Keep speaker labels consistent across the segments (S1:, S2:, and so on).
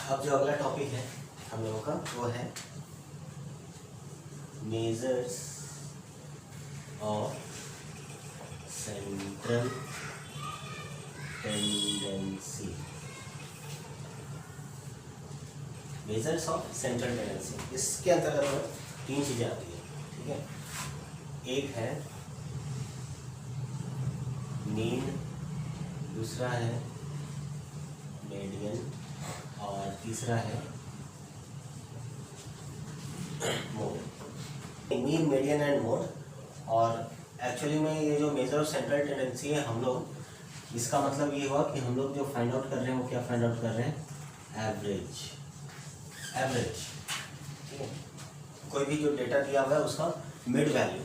S1: अब जो अगला टॉपिक है हम लोगों का वो है measures of central tendency. Measures of central tendency, इसके अंतर्गत तीन चीज़ें आती है, ठीक है। एक है मीन, दूसरा है मीडियन और तीसरा है mode. Mean, median and mode. और एक्चुअली में ये जो मेजर ऑफ सेंट्रल टेंडेंसी है हम लोग, इसका मतलब ये हुआ कि हम लोग जो फाइंड आउट कर रहे हैं वो क्या फाइंड आउट कर रहे हैं, एवरेज। ठीक है, कोई भी जो डेटा दिया हुआ है उसका मिड वैल्यू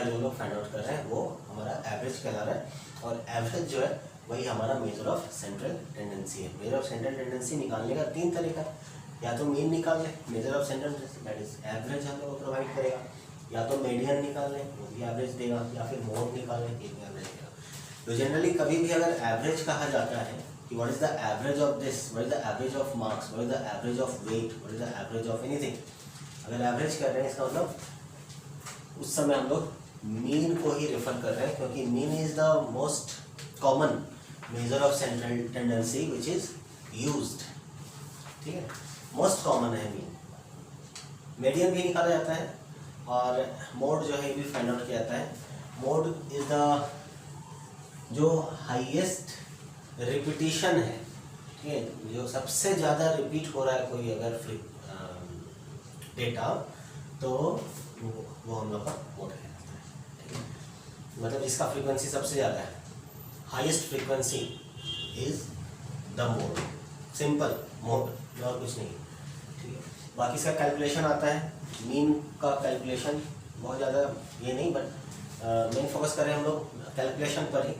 S1: हम लोग फाइंड आउट कर रहे हैं, वो हमारा एवरेज कहला रहा है। और एवरेज जो है वही हमारा मेजर ऑफ सेंट्रल टेंडेंसी है। मेजर ऑफ सेंट्रल टेंडेंसी निकालने का तीन तरीका है, या तो मीन निकाल लें, measure of central that is average हम लोग प्रोवाइड करेगा, या तो मीडियन निकाल लें वो भी एवरेज देगा, या फिर मोड निकाल लें ये भी एवरेज देगा। तो जनरली कभी भी अगर एवरेज कहा जाता है कि what is the average of this, what is the average of marks, what is the average of weight, what is the average of anything, अगर एवरेज कर रहे हैं इसका मतलब उस समय हम लोग मीन को ही रेफर कर रहे हैं, क्योंकि mean is the most common measure of central tendency which is used. ठीक है, मोस्ट कॉमन है मीन। मीडियन भी निकाला जाता है और मोड जो है ये भी फाइंड आउट किया जाता है। मोड इज द जो हाईएस्ट रिपीटिशन है, ठीक है, जो सबसे ज़्यादा रिपीट हो रहा है कोई अगर डेटा, तो वो हम लोग का मोड है। ठीक है, मतलब इसका फ्रीक्वेंसी सबसे ज़्यादा है, highest frequency is the mode, simple mode और कुछ नहीं। ठीक है, बाकी इसका कैलकुलेशन आता है, मीन का कैलकुलेशन बहुत ज़्यादा ये नहीं, बट मेन फोकस करें हम लोग कैलकुलेशन पर ही।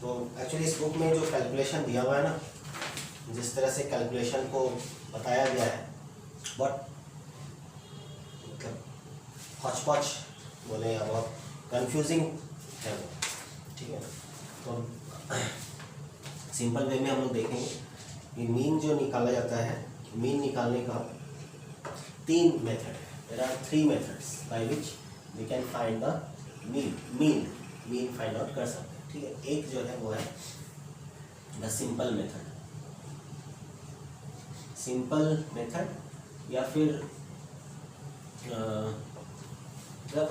S1: तो एक्चुअली इस बुक में जो कैलकुलेशन दिया हुआ है ना, जिस तरह से कैलकुलेशन को बताया गया है, बट मतलब हॉच पॉच बोले या बहुत कंफ्यूजिंग है वो। ठीक है, तो सिंपल वे में हम लोग देखेंगे कि मीन जो निकाला जाता है, मीन निकालने का तीन मेथड है। There are three methods by which we can find the mean find out कर सकते हैं। ठीक है, एक जो है वो है द सिंपल मेथड या फिर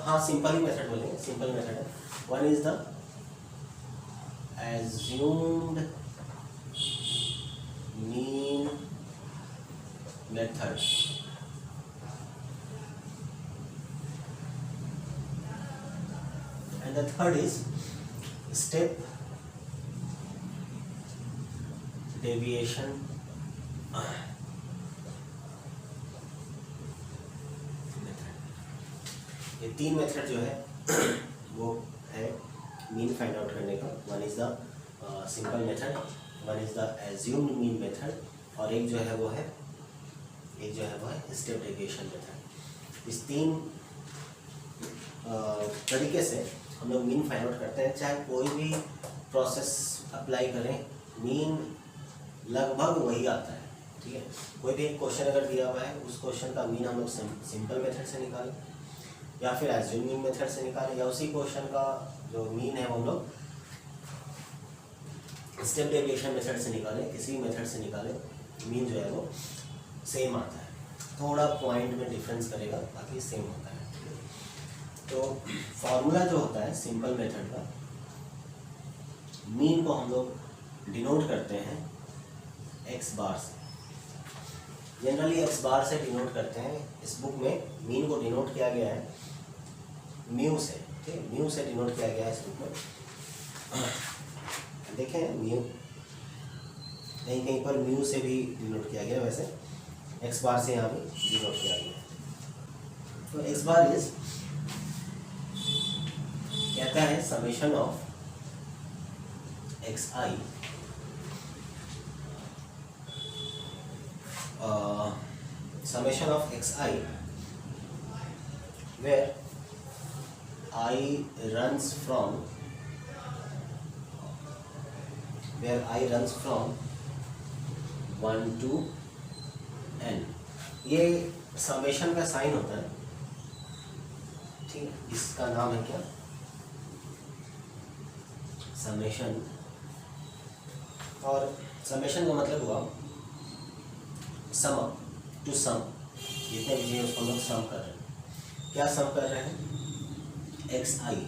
S1: हाँ सिंपल ही मेथड बोलेंगे, सिंपल मेथड है। One is the assumed mean method, and the third is step deviation method। ये तीन मेथड जो है वो है मीन फाइंड आउट करने का। One is the simple method, one is the assumed mean method, और एक जो है वो है स्टेप डेविएशन मेथड। इस तीन तरीके से हम लोग मीन फाइंड आउट करते हैं। चाहे कोई भी प्रोसेस अप्लाई करें, मीन लगभग वही आता है। ठीक है, कोई भी एक क्वेश्चन अगर दिया हुआ है, उस क्वेश्चन का मीन हम लोग सिंपल मेथड से निकालें, या फिर एज्यूम मीन मेथड से निकालें, या उसी क्वेश्चन का जो मीन है वो हम लोग स्टेप डेविएशन मेथड से निकालें, किसी भी मेथड से निकालें, मीन जो है वो सेम आता है। थोड़ा पॉइंट में डिफरेंस करेगा, बाकी सेम होता है। तो फॉर्मूला जो होता है सिंपल मेथड का, मीन को हम लोग डिनोट करते हैं एक्स बार से। जनरली एक्स बार से डिनोट करते हैं। इस बुक में मीन को डिनोट किया गया है म्यू से। ठीक है, म्यू से डिनोट किया गया है इस बुक में। देखें म्यू, कहीं कहीं पर म्यू से भी डिनोट किया गया, वैसे एक्स बार से यहाँ भी डिनोट किया गया है। तो एक्स बार इज कहता है summation of x I summation of xi where I runs from 1 to ये समेशन का साइन होता है, ठीक है, इसका नाम है क्या, समेशन। और समेशन का मतलब हुआ सम, टू सम, जितने भी चीज़ें उसको हम लोग सम कर रहे हैं। क्या सम कर रहे हैं, x I,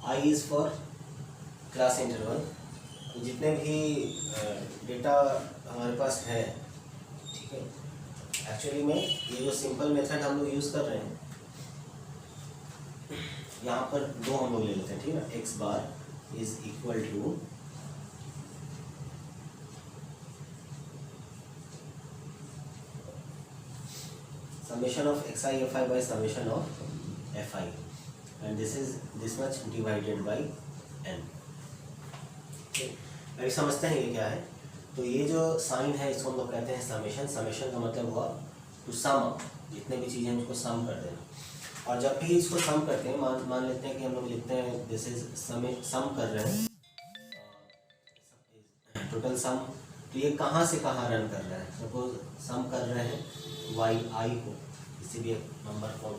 S1: I is for class interval, जितने भी डेटा हमारे पास है, ठीक है। एक्चुअली में ये जो सिंपल मेथड हम लोग यूज़ कर रहे हैं, यहाँ पर दो हम लोग ले लेते हैं, ठीक है। X bar is equal to summation of xi fi by summation of fi, and this is this much divided by n। अभी समझते हैं ये क्या है। तो ये जो साइन है इसको हम लोग कहते हैं समेशन। समेशन का मतलब हुआ टू सम, जितने भी चीज़ें हैं उसको सम कर देना। और जब भी इसको सम करते हैं, मान लेते हैं कि हम लोग लिखते हैं दिस इज सम कर रहे हैं, टोटल सम। तो ये कहाँ से कहाँ रन कर रहा है, सपोज सम कर रहे हैं वाई आई को, किसी भी एक नंबर को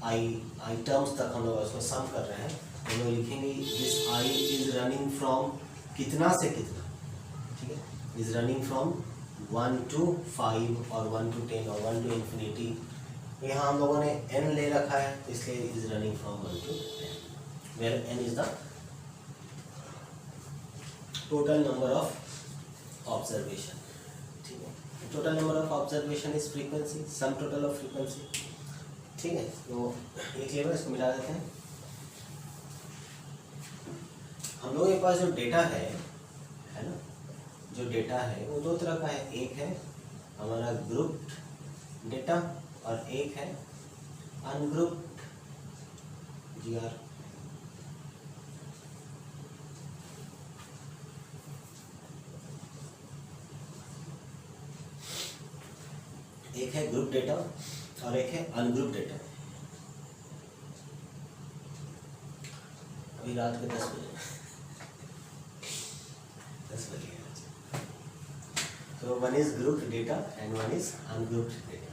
S1: आई टर्म्स तक हम लोग उसको सम कर रहे हैं, तो हम लोग लिखेंगे this I is running from कितना से कितना, ठीक है, इज रनिंग फ्रॉम 1 to 5 और 1 to 10 और 1 to infinity। यहाँ हम लोगों ने n ले रखा है, तो इसलिए is running from 1 to 10, where n is the total number of observation, ठीक है। Total number of observation is frequency, sum total of frequency, ठीक है। तो ये क्लियर है, इसको मिला देते हैं। हम लोगों के पास जो डेटा है ना, जो डेटा है वो दो तरह का है, एक है हमारा ग्रुप्ड डेटा और एक है अनग्रुप्ड जीआर। एक है ग्रुप डेटा और एक है अनग्रुप डेटा। अभी रात के 10 बजे 10 बजे। तो one is group data and one is ungrouped data.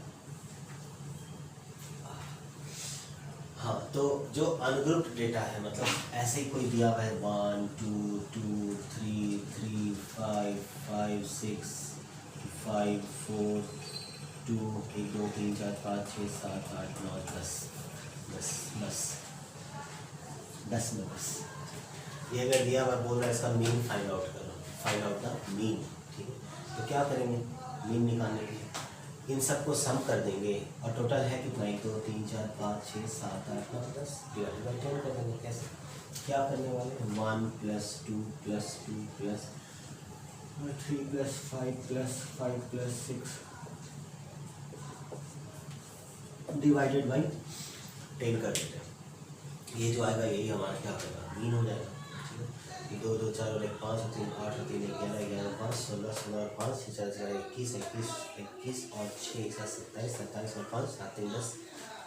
S1: हाँ, तो जो अनग्रुप्ड डेटा है, मतलब ऐसे ही कोई दिया हुआ है 1 2 2 3 3 5 5 6 5 4 2 1 2 3 4 5 6 7 8 9 10 10 में बस ये अगर दिया हुआ बोल रहा है इसका मीन फाइंड आउट करो, फाइंड आउट द मीन, ठीक है। तो क्या करेंगे, मीन निकालने के लिए इन सबको सम कर देंगे और टोटल है कितना, 1 2 3 4 5 6 7 8 9 10 डिवाइडेड बाई 10 कर देंगे। कैसे, क्या करने वाले हैं, 1 + 2 + 2 + 3 + 5 + 5 + 6 डिवाइडेड बाई 10 कर देते हैं। ये जो आएगा यही हमारा क्या होगा, मीन हो जाएगा, ठीक है। 2 2 4 और 1 5 और 3 8 और 3 11 11 5 16 16 और 5 6 4 4 21 21 21 और 6 27 27 और 5 7 3 10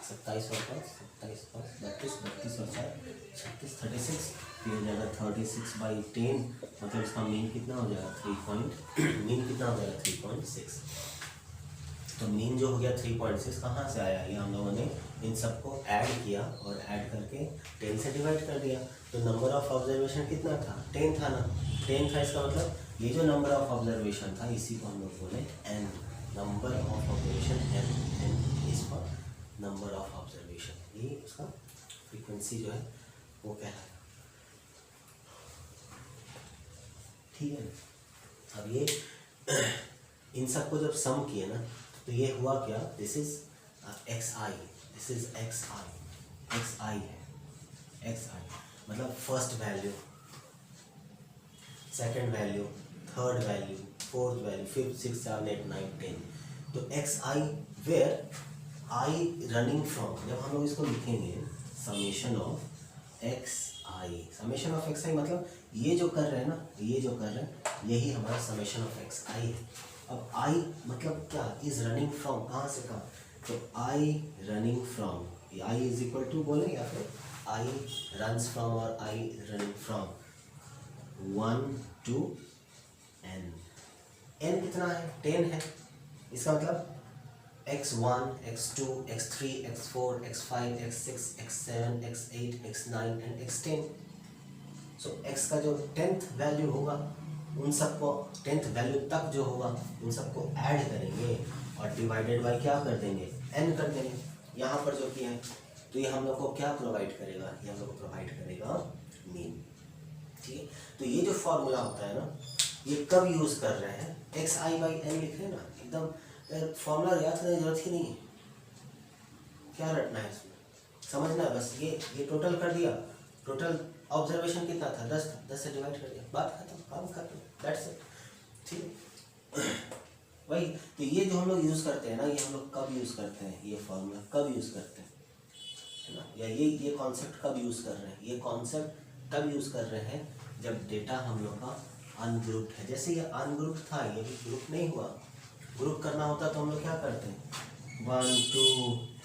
S1: 27 और 5 27 5 32 32 और 4 36 36। फिर हो जाएगा 36/10, मतलब इसका मीन कितना हो जाएगा 3 कितना हो जाएगा 3.6। तो मीन जो हो गया 3.6 कहाँ से आया, ये हम लोगों ने इन सबको ऐड किया और ऐड करके 10 से डिवाइड कर दिया। तो नंबर ऑफ ऑब्जर्वेशन कितना था, 10 था ना, 10 था। इसका मतलब ये जो नंबर ऑफ ऑब्जर्वेशन था इसी को हम लोग बोले n, number of observation n is for number of observation, ये उसका फ्रीक्वेंसी जो है वो कहलाएगा, ठीक है। अब ये इन सबको जब सम किए ना, तो ये हुआ क्या, this is xi, this is xi है, xi मतलब first value, second value, third value, fourth value, fifth 6 7 8 9 10। तो xi where i running from, जब हम लोग इसको लिखेंगे समेशन ऑफ xi मतलब ये जो कर रहे हैं ना, ये जो कर रहे हैं यही हमारा समेशन ऑफ xi है। अब i मतलब क्या, इज रनिंग फ्रॉम, कहाँ से कहाँ, तो i running from, i is equal to बोले या फिर i रन्स फ्रॉम और i running from 1 to n। n कितना है, 10 है, इसका मतलब x1, x2, x3, x4, x5, x6, x7, x8, x9 and x10। So x का जो 10th वैल्यू होगा उन सबको 10th वैल्यू तक जो होगा उन सबको ऐड करेंगे और डिवाइडेड बाय क्या कर देंगे, n कर देंगे। यहाँ पर जो किया है तो ये हम लोग को क्या प्रोवाइड करेगा, ये हम लोग को प्रोवाइड करेगा मीन। ठीक है, तो ये जो फॉर्मूला होता है ना, ये कब यूज़ कर रहे हैं, एक्स आई बाई एन लिख रहे हैं ना, एकदम फॉर्मूला याद करने की जरूरत ही नहीं है, क्या रटना है इसमें, समझना है बस। ये टोटल कर दिया, टोटल ऑब्जर्वेशन कितना था, 10 था, 10 से डिवाइड कर दिया, बात खत्म, काम खत्म, दैट्स इट। ठीक है, वही तो ये जो हम लोग यूज़ करते हैं ना, ये हम लोग कब यूज़ करते हैं, ये फॉर्मूला कब यूज़ करते हैं, है ना, या ये कॉन्सेप्ट कब यूज़ कर रहे हैं, ये कॉन्सेप्ट तब यूज़ कर रहे हैं जब डेटा हम लोग का अनग्रुप्ड है। जैसे ये अनग्रुप्ड था, ये भी ग्रुप नहीं हुआ, ग्रुप करना होता तो हम लोग क्या करते हैं, 1 2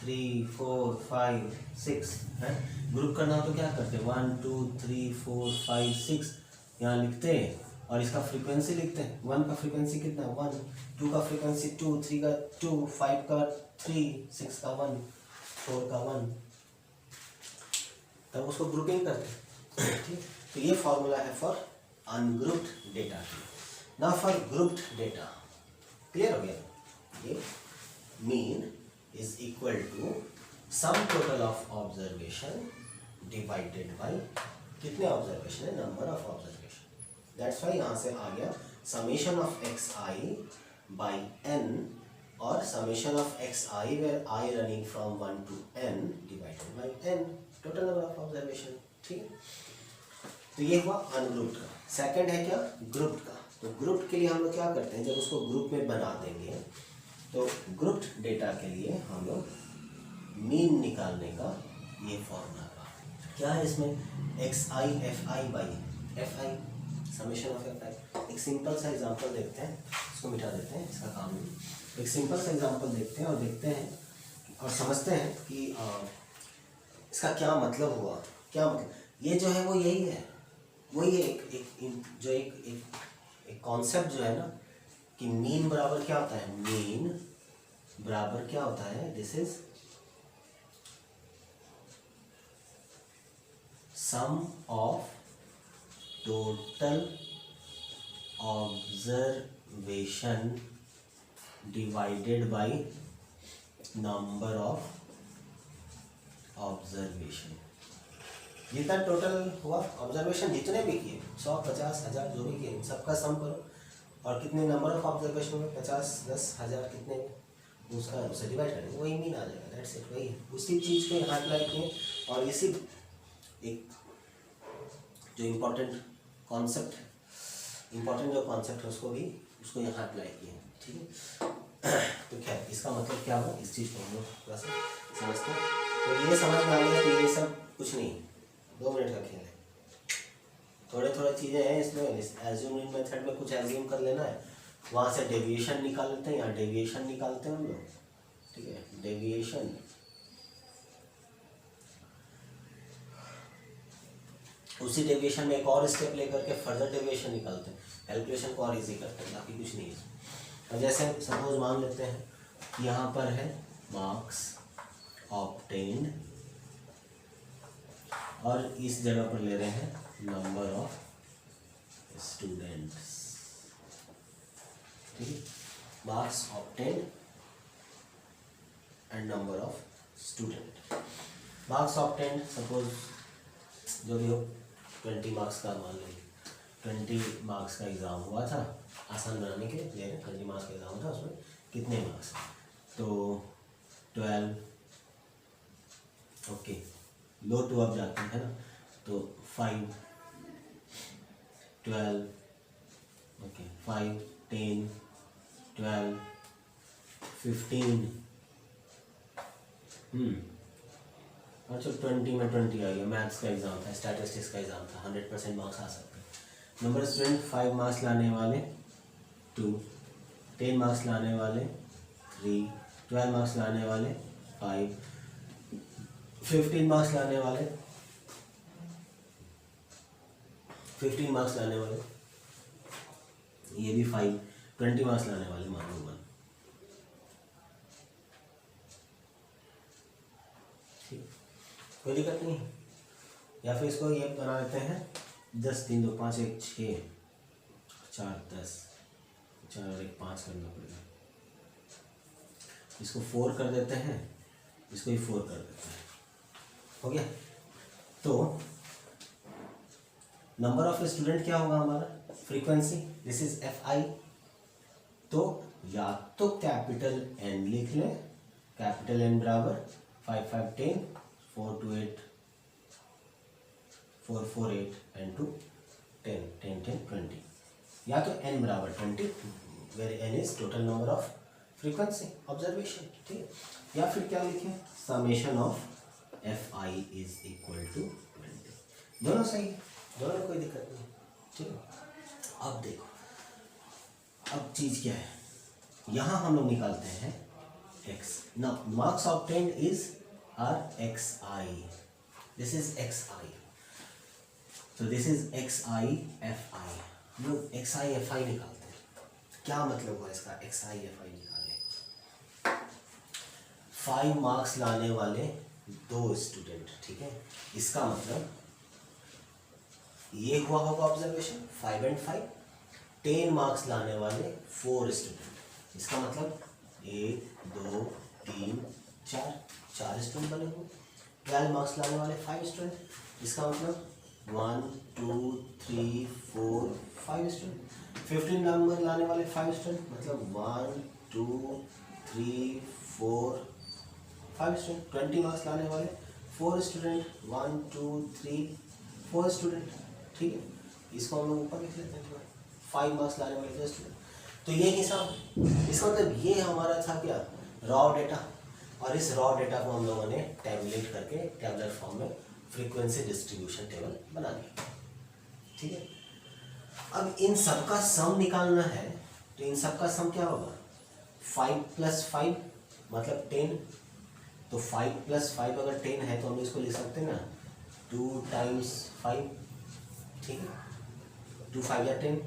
S1: 3 4 5 6 है, ग्रुप करना हो तो क्या करते हैं, 1 2 3 4 5 6 यहाँ लिखते हैं और इसका फ्रीक्वेंसी लिखते हैं। 1 का फ्रीक्वेंसी कितना, 1, 2 का फ्रीक्वेंसी 2, 3 का 2, 5 का 3, 6 का 1, 4 का 1, तब उसको ग्रुपिंग करते हैं। ठीक, तो ये फॉर्मूला है for ungrouped data. Now for grouped data, clear हो गया, ये mean is equal to sum total of observation divided by कितने ऑब्जर्वेशन है, number of observation. That's why यहाँ से आ गया summation of x i by n और summation of x i where i running from 1 to n divided by n, total number of observation. ठीक है, तो ये हुआ अनग्रुप्ड का। सेकंड है क्या, ग्रुप्ड का। तो ग्रुप्ड के लिए हम लोग क्या करते हैं, जब उसको ग्रुप में बना देंगे तो ग्रुप्ड डेटा के लिए हम लोग मीन निकालने का ये फॉर्मूला का क्या है, इसमें x i f I by f I, summation of f आई। एक सिंपल सा एग्जांपल देखते हैं, इसको मिटा देते हैं, इसका काम नहीं। एक सिंपल सा एग्जांपल देखते हैं और देखते हैं और समझते हैं कि इसका क्या मतलब हुआ, क्या मतलब। ये जो है वो यही है, वही एक कॉन्सेप्ट जो है ना कि मीन बराबर क्या होता है, मीन बराबर क्या होता है, this is sum of total observation divided by number of observation. जितना टोटल हुआ ऑब्जर्वेशन, जितने भी किए 100 50 1000 जो भी किए सबका सम करो और कितने नंबर ऑफ ऑब्जर्वेशन में 50 10 1000 कितने में उसका उसे डिवाइड करेंगे, वही मीन आ जाएगा। दैट्स इट, वही है, उसी चीज़ को यहाँ अप्लाई किए और इसी एक जो इम्पोर्टेंट कॉन्सेप्ट है उसको यहाँ अप्लाई किए। ठीक है, तो क्या इसका मतलब क्या हुआ, इस चीज़ को हम लोग थोड़ा सा समझते हैं। तो ये समझ में आ गया कि ये सब कुछ नहीं, 2 मिनट का खेल है, थोड़े चीज़ें हैं इसमें। एज्यूमिंग मेथड में कुछ एज्यूम कर लेना है, वहाँ से डेविएशन निकाल लेते हैं, यहाँ डेविएशन निकालते हैं हम लोग। ठीक है, डेविएशन, उसी डेविएशन में एक और स्टेप लेकर के फर्दर डेविएशन निकालते हैं, कैलकुलेशन को और इजी करते हैं, बाकी कुछ नहीं है। अब जैसे सपोज मान लेते हैं कि यहाँ पर है मार्क्स ऑब्टेन्ड और इस जगह पर ले रहे हैं नंबर ऑफ स्टूडेंट्स। ठीक है, marks obtained and number of student. Marks obtained suppose जो भी हो 20 मार्क्स का मान लेंगे, 20 मार्क्स का एग्ज़ाम हुआ था, आसान बनाने के लिए 20 मार्क्स का एग्ज़ाम था, उसमें कितने मार्क्स, तो 12, ओके, लो टू अब जाते हैं ना, तो 5 12, ओके, 5 10 12 15, अच्छा 20 में 20 आ गया। मैथ्स का एग्ज़ाम था, स्टैटिस्टिक्स का एग्ज़ाम था, 100% मार्क्स आ सकते हैं। नंबर स्टूडेंट 5 मार्क्स लाने वाले 2, 10 मार्क्स लाने वाले 3, 12 मार्क्स लाने वाले 5, 15 मार्क्स लाने वाले 15 मार्क्स लाने वाले ये भी 5, 20 मार्क्स लाने वाले मान लो 1। ठीक, कोई दिक्कत नहीं है। या फिर इसको ये बना लेते हैं 10 3 2 5 1 6 4 10 4 और 1 5 करना पड़ेगा। इसको 4 कर देते हैं, इसको ही 4 कर देते हैं, हो गया। तो नंबर ऑफ स्टूडेंट क्या होगा हमारा, frequency, this is F I. तो या तो कैपिटल एन लिख लें, कैपिटल एन बराबर 5 5 10 4 2 8 4 4 8 एंड 2 10 10 10 20, या तो n बराबर 20 where n is total number of frequency observation, ठीक है। या फिर क्या लिखें, summation of f i is equal to 20। दोनों सही है, दोनों में कोई दिक्कत नहीं, ठीक है। अब देखो, अब चीज क्या है, यहां हम लोग निकालते हैं x। Now marks obtained is are x i, this is x i, तो this is x i f i. हम लोग एक्स आई एफ आई निकालते हैं, क्या मतलब हुआ इसका, एक्स आई एफ आई निकाले। 5 मार्क्स लाने वाले 2 स्टूडेंट, ठीक है, इसका मतलब ये हुआ होगा ऑब्जर्वेशन 5 and 5। 10 मार्क्स लाने वाले 4 स्टूडेंट, इसका मतलब 1 2 3 4 स्टूडेंट बने हुए। 12 मार्क्स लाने वाले 5 स्टूडेंट, इसका मतलब 1 2 3 4 5 स्टूडेंट। 15 नंबर लाने वाले 5 स्टूडेंट, मतलब 1 2 3 4 5 स्टूडेंट। 20 मार्क्स लाने वाले 4 स्टूडेंट, 1 2 3 4 स्टूडेंट, ठीक है। इसको हम लोग ऊपर लिख लेते हैं, 5 मार्क्स लाने वाले 10 स्टूडेंट। तो ये हिसाब, इसका मतलब ये हमारा था क्या, रॉ डेटा, और इस रॉ डेटा को हम लोगों ने टैबुलेट करके टैबुलर फॉर्म में फ्रीक्वेंसी डिस्ट्रीब्यूशन टेबल बना दिया, ठीक है। अब इन सब का सम निकालना है, तो इन सब का सम क्या होगा, 5 + 5 मतलब 10। तो 5 + 5 अगर 10 है तो हम इसको लिख सकते हैं ना 2 × 5, ठीक है। 2 5 या 10,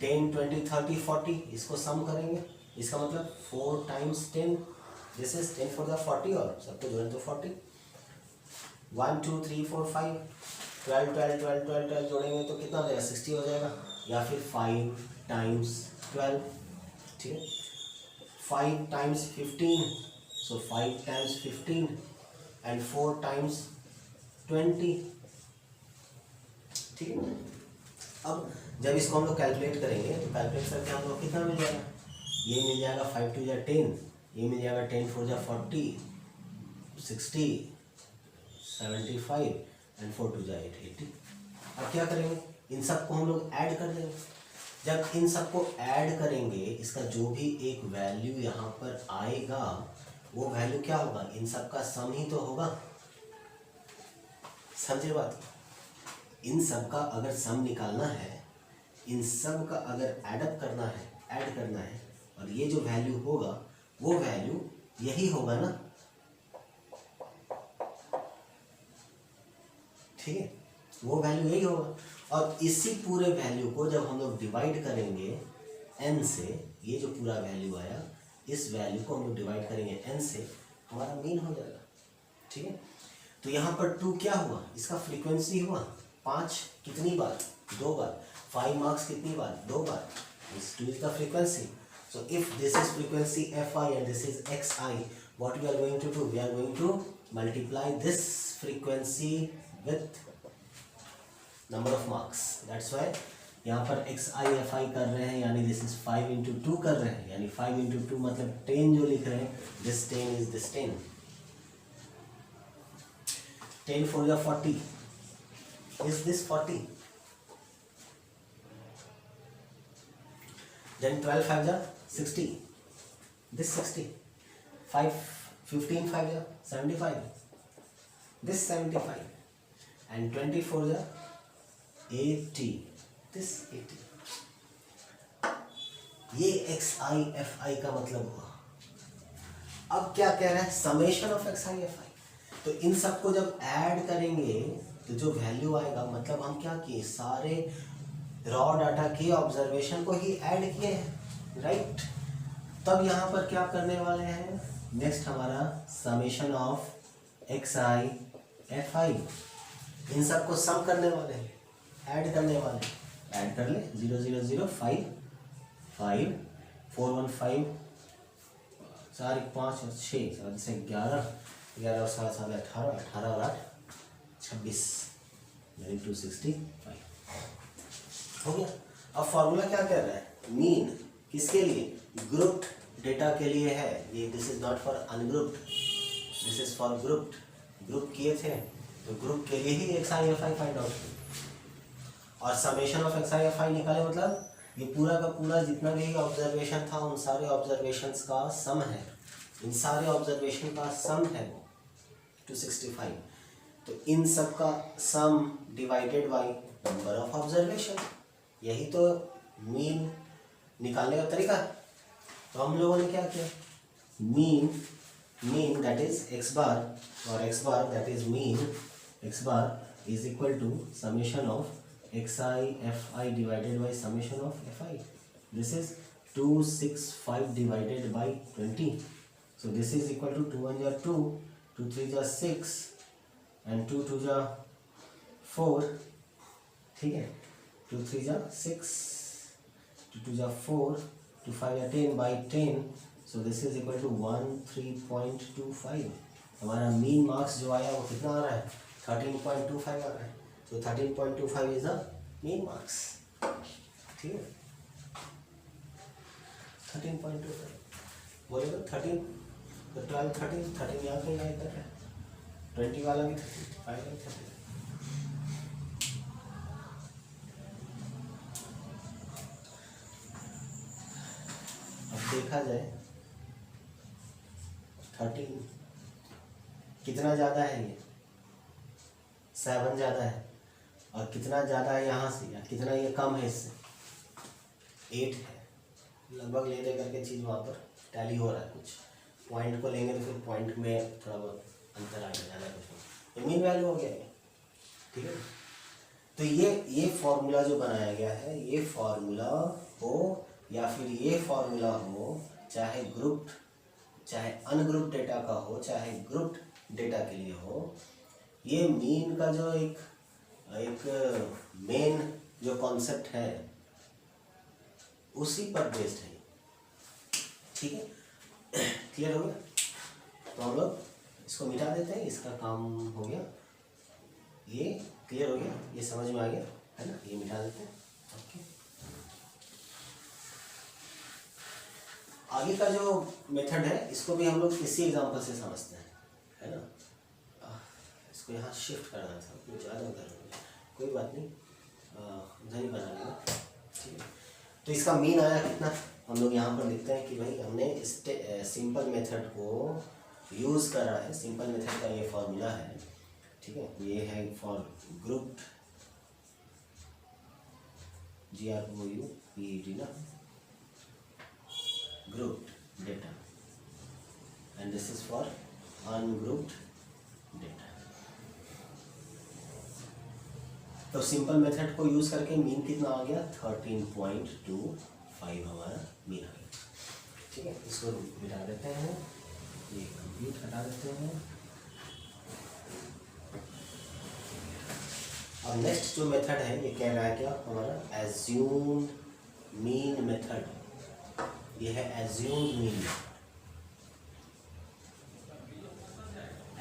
S1: 10 20 30 40, इसको सम करेंगे, इसका मतलब 4 × 10, दिस इज 10 4 40, और सबको जोड़ें तो 40। 1 2 3 4 5 12 12 12 12 12 जोड़ेंगे तो कितना हो जाएगा, 60 हो जाएगा। या फिर 5 × 12, ठीक है। 5 × 15, सो 5 × 15 एंड 4 × 20, ठीक है। अब जब इसको हम लोग कैलकुलेट करेंगे तो कैलकुलेट करके हम लोग कितना मिल जाएगा, ये मिल जाएगा 5 2 × 10, ये मिल जाएगा 10 4 × 40 60 75 एंड 4 2 × 8 80। अब क्या करेंगे, इन सबको हम लोग ऐड कर देंगे। जब इन सबको ऐड करेंगे, इसका जो भी एक वैल्यू यहाँ पर आएगा वो वैल्यू क्या होगा, इन सब का सम ही तो होगा, समझे बात। इन सब का अगर सम निकालना है, इन सब का अगर एडअप करना है, ऐड करना है, और ये जो वैल्यू होगा वो वैल्यू यही होगा ना, ठीक है, वो वैल्यू यही होगा। और इसी पूरे वैल्यू को जब हम लोग डिवाइड करेंगे n से, ये जो पूरा वैल्यू आया, इस वैल्यू को हम लोग डिवाइड करेंगे n से, हमारा मीन हो जाएगा, ठीक है। तो यहाँ पर 2 क्या हुआ, इसका फ्रीक्वेंसी हुआ 5 कितनी बार, 2 बार। 5 मार्क्स कितनी बार, 2 बार। This 2 is the frequency. So if this is frequency fi and this is xi, what we are going to do? We are going to multiply this frequency with number of marks. That's why यहाँ पर xi fi कर रहे हैं, यानी this is 5 × 2 कर रहे हैं, यानी 5 × 2 मतलब 10 जो लिख रहे हैं, this 10 is this 10. 10 4 या 40 is this 40. Then 12 5 ja 60, this 60. 5 15 5 ja 75, this 75, and 24 ja 80, this 80. ये xi fi का मतलब हुआ। अब क्या कह रहा है, समेशन ऑफ xi fi। तो इन सबको जब ऐड करेंगे तो जो वैल्यू आएगा, मतलब हम क्या किए, सारे रॉ डाटा के ऑब्जर्वेशन को ही ऐड किए हैं, राइट। तब यहाँ पर क्या करने वाले हैं, नेक्स्ट हमारा summation of x i f i, इन सबको सम करने वाले, ऐड करने वाले, ऐड कर ले 0 0 0 5 5 4 1 5 4 1 5 और 6 4 से 11 11 और 7 7 18 18 और 8 26 यानी 265 हो गया। अब फॉर्मूला क्या कह रहा है, मीन किसके लिए, ग्रुप्ड डेटा के लिए है ये, this is not for ungrouped, this is for grouped, group किए थे तो ग्रुप के लिए ही x i f i find out, और summation of x i f i निकाले मतलब ये पूरा का पूरा जितना भी ऑब्जर्वेशन था उन सारे ऑब्जर्वेशंस का सम है, इन सारे ऑब्जर्वेशन का सम है वो 265, तो इन सब का सम divided by number of observation, यही तो मीन निकालने का तरीका है। तो हम लोगों ने क्या किया, mean that is x bar, और x bar that is mean x bar is equal to summation of x i f i divided by summation of f i, this is 265 divided by 20, so this is equal to 2 1 जा 2 2 3 जा 6 and 2 2 जा 4, ठीक है, 2 3 जा 6 2 2 जा 4 2 5 जा 10 by 10, so this is equal to 13.25, हमारा mean marks जो आया वो कितना आ रहा है 13.25 आ रहा है, तो 13.25 इज द मीन मार्क्स, ठीक है 13.25 बोलेगा 13 तो 12 13 यहाँ कहीं नहीं कर रहा है, 20 वाला भी 13 5 30, अब देखा जाए 13 कितना ज़्यादा है, ये 7 ज़्यादा है, और कितना ज़्यादा है यहाँ से, या कितना ये कम है इससे, 8 है, लगभग ले दे करके चीज़ वहाँ पर टैली हो रहा है, कुछ पॉइंट को लेंगे तो फिर पॉइंट में थोड़ा बहुत अंतर आएगा, ज़्यादा कुछ नहीं, ये मीन वैल्यू हो गया ये, ठीक है। तो ये फॉर्मूला जो बनाया गया है, ये फॉर्मूला हो या फिर ये फॉर्मूला हो, चाहे ग्रुप चाहे अनग्रुप डेटा का हो, चाहे ग्रुप डेटा के लिए हो, ये मीन का जो एक मेन जो कॉन्सेप्ट है उसी पर बेस्ड है, ठीक है, क्लियर हो गया। तो हम लोग इसको मिटा देते हैं, इसका काम हो गया, ये क्लियर हो गया, ये समझ में आ गया है ना, ये मिटा देते हैं, ओके। आगे का जो मेथड है इसको भी हम लोग इसी एग्जांपल से समझते हैं, है ना, इसको यहाँ शिफ्ट करना था, कुछ ज़्यादा उधर हो गया, कोई बात नहीं, उधर ही बना लिया, ठीक है। तो इसका मीन आया कितना, हम लोग यहाँ पर लिखते हैं कि भाई हमने सिंपल मेथड को यूज़ करा है, सिंपल मेथड का ये फॉर्मूला है, ठीक है, ये है फॉर ग्रुप GROUPED ना, grouped data, and this is for ungrouped data। तो सिंपल मेथड को यूज करके मीन कितना आ गया 13.25 हमारा मीन आ गया, ठीक है। इसको मिटा देते हैं, ये कंप्लीट हटा देते हैं। अब नेक्स्ट जो मेथड है ये कह रहा है क्या हमारा एज्यूम मीन मेथड, ये है assume mean.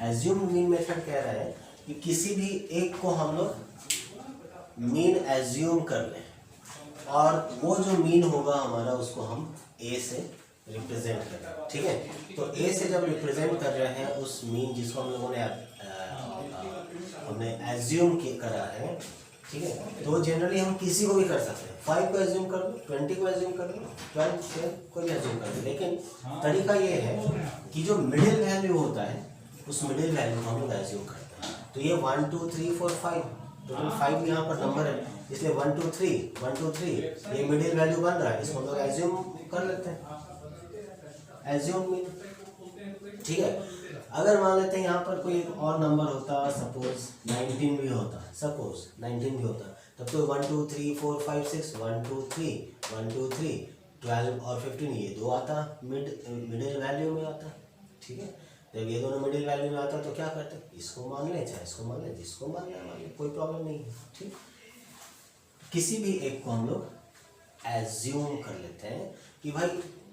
S1: Assume mean method कह रहा है कि किसी भी एक को हम लोग मीन एज्यूम कर लें और वो जो मीन होगा हमारा उसको हम ए से रिप्रेजेंट कर रहे हैं, ठीक है। तो ए से जब रिप्रेजेंट कर रहे हैं उस मीन जिसको हम लोगों ने हमने एज्यूम करा है, ठीक है, तो जनरली हम किसी को भी कर सकते हैं, 5 को एज्यूम कर लो, 20 को एज्यूम कर लो, 12 को भी एज्यूम कर लो, लेकिन तरीका ये है कि जो मिडिल वैल्यू होता है उस मिडिल वैल्यू को हम लोग एज्यूम करते हैं। तो ये 1 2 3 4 5 टोटल 5 यहाँ पर नंबर है, इसलिए 1 2 3 ये मिडिल वैल्यू बन रहा है, इसको हम लोग एज्यूम कर लेते हैं, एज्यूम मीन, ठीक है। अगर मान लेते हैं यहाँ पर कोई एक और नंबर होता, सपोज 19 भी होता, सपोज 19 भी होता, तब तो 1 2 3 4 5 6 1 2 3 1 2 3 12 और 15 ये 2 आता, मिडिल वैल्यू में आता, ठीक है। जब ये दोनों मिडिल वैल्यू में आता है तो क्या करते हैं, इसको मान लें चाहे इसको मान लें, जिसको मान लें, कोई प्रॉब्लम नहीं है। ठीक, किसी भी एक को हम लोग एज्यूम कर लेते हैं कि भाई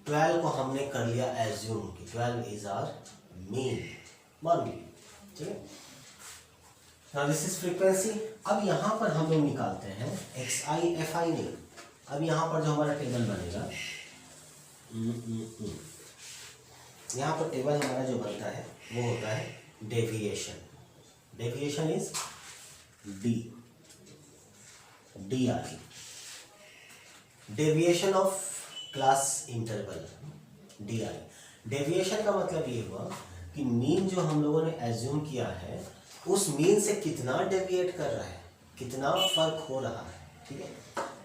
S1: 12 को हमने कर लिया एज्यूम कि 12 इज आवर मीन, मान ली। ठीक है, नाउ दिस इज फ्रीक्वेंसी। अब यहाँ पर हम लोग निकालते हैं एक्स आई एफ आई नहीं, अब यहाँ पर जो हमारा टेबल बनेगा, यहाँ पर टेबल हमारा जो बनता है वो होता है deviation. Deviation is D R, deviation of class interval, D R. Deviation का मतलब ये हुआ कि मीन जो हम लोगों ने एज्यूम किया है उस मीन से कितना डेविएट कर रहा है, कितना फर्क हो रहा है। ठीक है,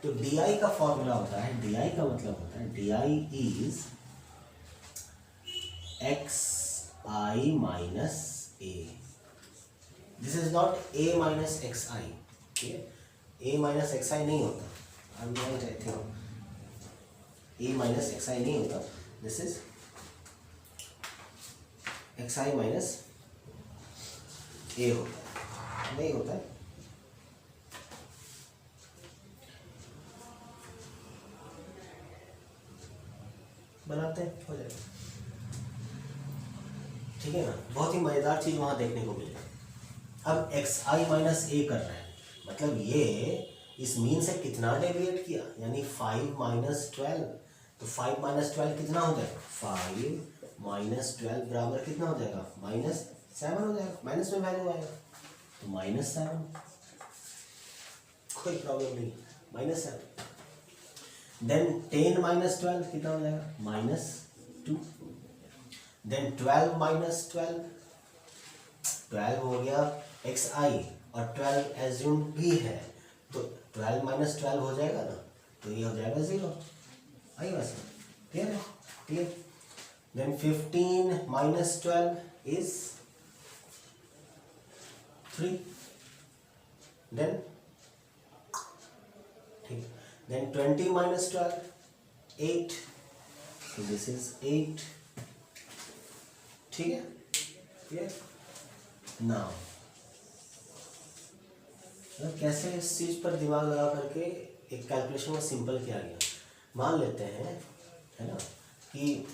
S1: तो डी आई का फॉर्मूला होता है, डी आई का मतलब होता है d i is x i minus a. This is not a minus x i. ठीक है, ए माइनस एक्स आई नहीं होता, ए माइनस एक्स आई नहीं होता, this is x i minus a होता है, नहीं होता है। बनाते हैं, हो जाएगा। ठीक है ना, बहुत ही मजेदार चीज वहां देखने को मिलेगी। अब एक्स आई माइनस ए कर रहे हैं, मतलब ये इस मीन से कितना डेविएट किया, यानी 5 माइनस 12, तो 5 माइनस 12 कितना हो जाएगा, 5 माइनस 12 बराबर कितना हो जाएगा, -7 हो जाएगा, माइनस में वैल्यू आएगा तो -7, कोई प्रॉब्लम नहीं, -7। देन 10 माइनस 12 कितना हो जाएगा, -2। देन 12 माइनस 12, 12 हो गया एक्स आई और 12 एज्यूम भी है, तो 12 माइनस 12 हो जाएगा ना, तो ये हो जाएगा 0। आई वैसे क्लियर है, clear. Then 15 minus 12 is 3। Then ठीक, then 20 minus 12 8, so this is 8। ठीक है, क्लियर। नाउ कैसे इस चीज पर दिमाग लगा करके एक कैलकुलेशन को सिंपल किया गया। मान लेते हैं, है ना, कि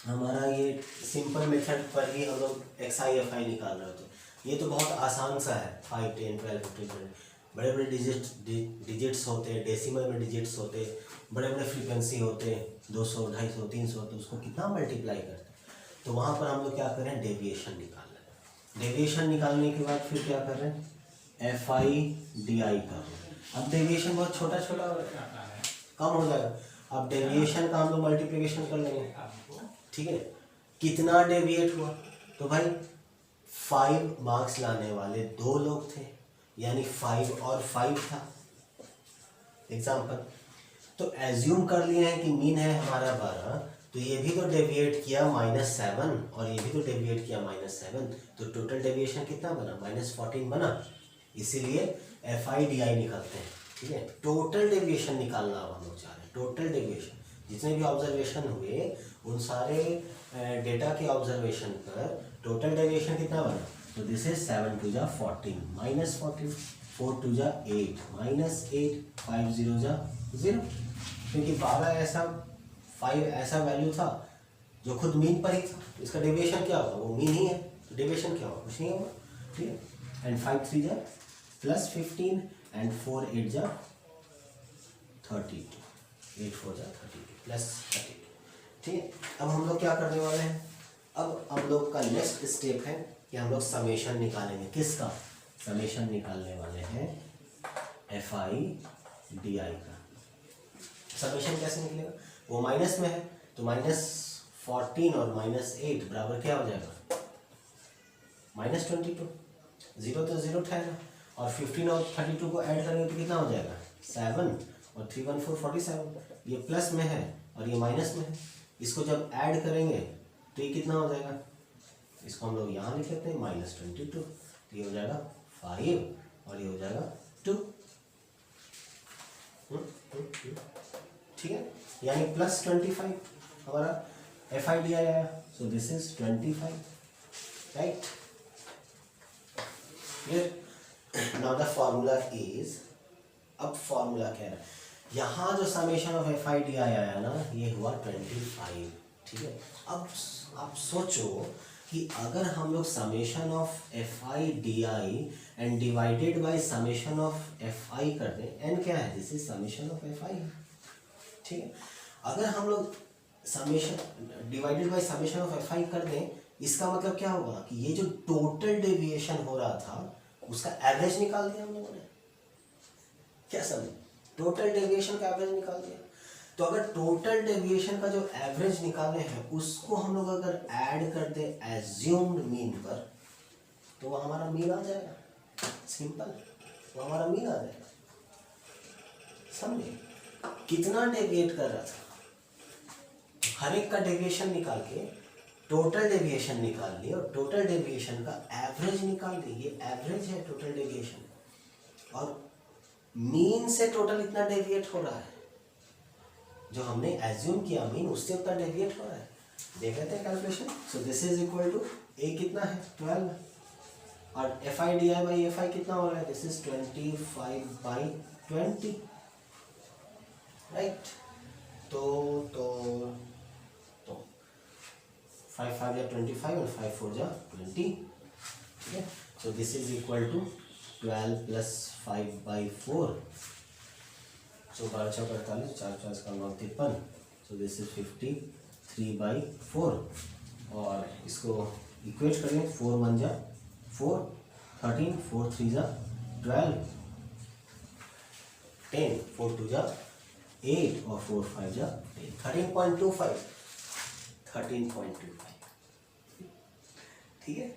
S1: हमारा ये सिंपल मेथड पर ही हम लोग एक्स आई एफ आई निकाल रहे होते। ये तो बहुत आसान सा है, 5 10 12 15 20 बड़े बड़े डिजिट्स होते हैं, डेसिमल में डिजिट्स होते, बड़े बड़े फ्रीक्वेंसी होते, 200 250 300, तो उसको कितना मल्टीप्लाई करते हैं। तो वहाँ पर हम लोग क्या कर रहे हैं, डेविएशन निकाल रहे हैं। डेविएशन निकालने के बाद फिर क्या कर रहे हैं, एफ आई डी आई कर रहे हैं। अब डेविएशन बहुत छोटा छोटा कम हो जाएगा, अब डेविएशन का हम लोग मल्टीप्लिकेशन कर लेंगे। ठीक है, कितना डेविएट हुआ, तो भाई 5 मार्क्स लाने वाले 2 लोग थे, यानी 5 और 5 था एग्जाम्पल। तो एज्यूम कर लिए हैं कि मीन है हमारा 12, तो ये भी तो डेविएट किया -7 और ये भी तो डेविएट किया -7, तो टोटल डेविएशन कितना बना, -14 बना। इसीलिए एफ आई डी आई निकालते हैं। ठीक है, टोटल डेविएशन निकालना अब हम लोग चाह रहे हैं, टोटल डेविएशन जितने भी ऑब्जर्वेशन हुए उन सारे डेटा के ऑब्जर्वेशन पर टोटल डेविएशन कितना बना, तो दिस इज 7 2 जा 14 -14, 4 2 जा 8 -8, 5 0 जा 0, क्योंकि 12 ऐसा 5 ऐसा वैल्यू था जो खुद मीन पर ही था, तो इसका डेविएशन क्या होगा, वो मीन ही है, तो डेविएशन क्या होगा, कुछ नहीं होगा। ठीक है, एंड 5 3 जा +15 एंड 4 8 जा 32, 8 4 जा 32 +32। ठीक है, अब हम लोग क्या करने वाले हैं, अब हम लोग का नेक्स्ट स्टेप है कि हम लोग समेशन निकालेंगे। किसका समेशन निकालने वाले हैं, एफ आई डी आई का। समेशन कैसे निकलेगा, वो माइनस में है तो -14 और -8 बराबर क्या हो जाएगा, -22। 0 तो 0 ठहरा, और 15 और 32 को ऐड करेंगे तो कितना हो जाएगा, 7 और 3 1 4 47। ये प्लस में है और ये माइनस में है, इसको जब ऐड करेंगे तो ये कितना हो जाएगा, इसको हम लोग यहाँ लिख लेते हैं -22, ये हो जाएगा 5 और ये हो जाएगा 2। ठीक है, यानी +25 हमारा एफ आई डी आई आया, सो this is 25। Right. Now the formula is, अब फॉर्मूला क्या है, यहाँ जो summation of f i d आई आया ना, ये हुआ 25, ठीक है। अब आप सोचो कि अगर हम लोग summation of f i d I and divided by summation of f आई कर दें, एन क्या है, this is summation of f आई, ठीक है। अगर हम लोग summation divided by summation of f आई कर दें, इसका मतलब क्या होगा कि ये जो टोटल डेविएशन हो रहा था उसका एवरेज निकाल दिया हम लोगों ने, क्या समझे, टोटल डेविएशन का एवरेज निकाल दिया। तो अगर टोटल डेविएशन का जो एवरेज निकाले हैं उसको हम लोग अगर ऐड कर दे एज्यूम्ड मीन पर, तो वो हमारा मीन आ जाएगा, सिंपल, वो हमारा मीन आ जाएगा। समझे कितना डेविएट कर रहा था, हर एक का डेविएशन निकाल के टोटल डेविएशन निकाल लिए और टोटल डेविएशन का एवरेज निकाल लिए, ये एवरेज है टोटल डेविएशन, और मीन से टोटल इतना डेविएट हो रहा है, जो हमने एज्यूम किया मीन उससे उतना डेविएट हो रहा है। देख लेते हैं calculation. So this is equal to a कितना है 12, और f i d i by f i कितना हो रहा है, दिस इज 25/20, राइट। तो 5 5 या 25 और 5 4 जा 20, ठीक है। So this is equal to 12 plus 5/4, सो 12 चौक 48, 4 4 का 9 53, सो दिस इज 53/4, और इसको इक्वेट करेंगे, 4 1 जा 4, 13, 4 3 जा 12, 10, 4 2 जा 8 और 4 5 जा 10, 13.25, 13.25, ठीक है।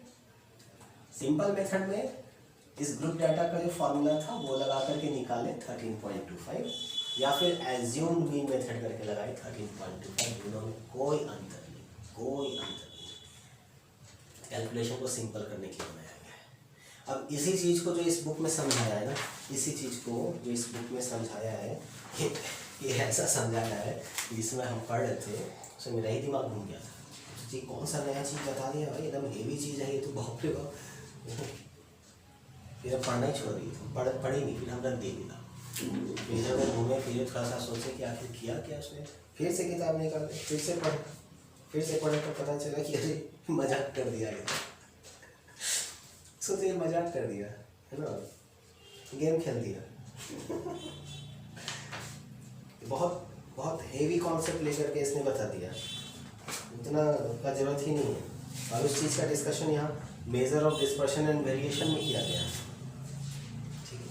S1: सिंपल मेथड में इस ग्रुप डाटा का जो फॉर्मूला था वो लगा करके निकाले 13.25, या फिर एज्यूम्ड मीन मेथड करके लगाए 13.25, दोनों में कोई अंतर नहीं, कोई अंतर नहीं, कैलकुलेशन को सिंपल करने के लिए बनाया गया है। अब इसी चीज़ को जो इस बुक में समझाया है ना, इसी चीज़ को जो इस बुक में समझाया है, ये ऐसा समझाया है कि इसमें हम पढ़ रहे थे, उसमें मेरा ही दिमाग घूम गया था जी, कौन सा नया चीज़ बता दिया भाई, एकदम हेवी चीज़ है ये तो, बाप रे बाप। फिर पढ़ना ही छोड़ दी, पढ़ी नहीं, फिर हम रख दे दिया, फिर जब घूमे फिर थोड़ा सा सोचे कि आखिर किया क्या उसने, फिर से किताब निकाल दे, फिर से पढ़े तो पता चला कि अरे मजाक कर दिया ये, सोचे मजाक कर दिया है ना, गेम खेल दिया। बहुत बहुत हेवी कॉन्सेप्ट लेकर के इसने बता दिया, इतना का जरूरत ही नहीं है। और उस चीज़ का डिस्कशन यहाँ measure of dispersion and variation में किया गया, ठीक है,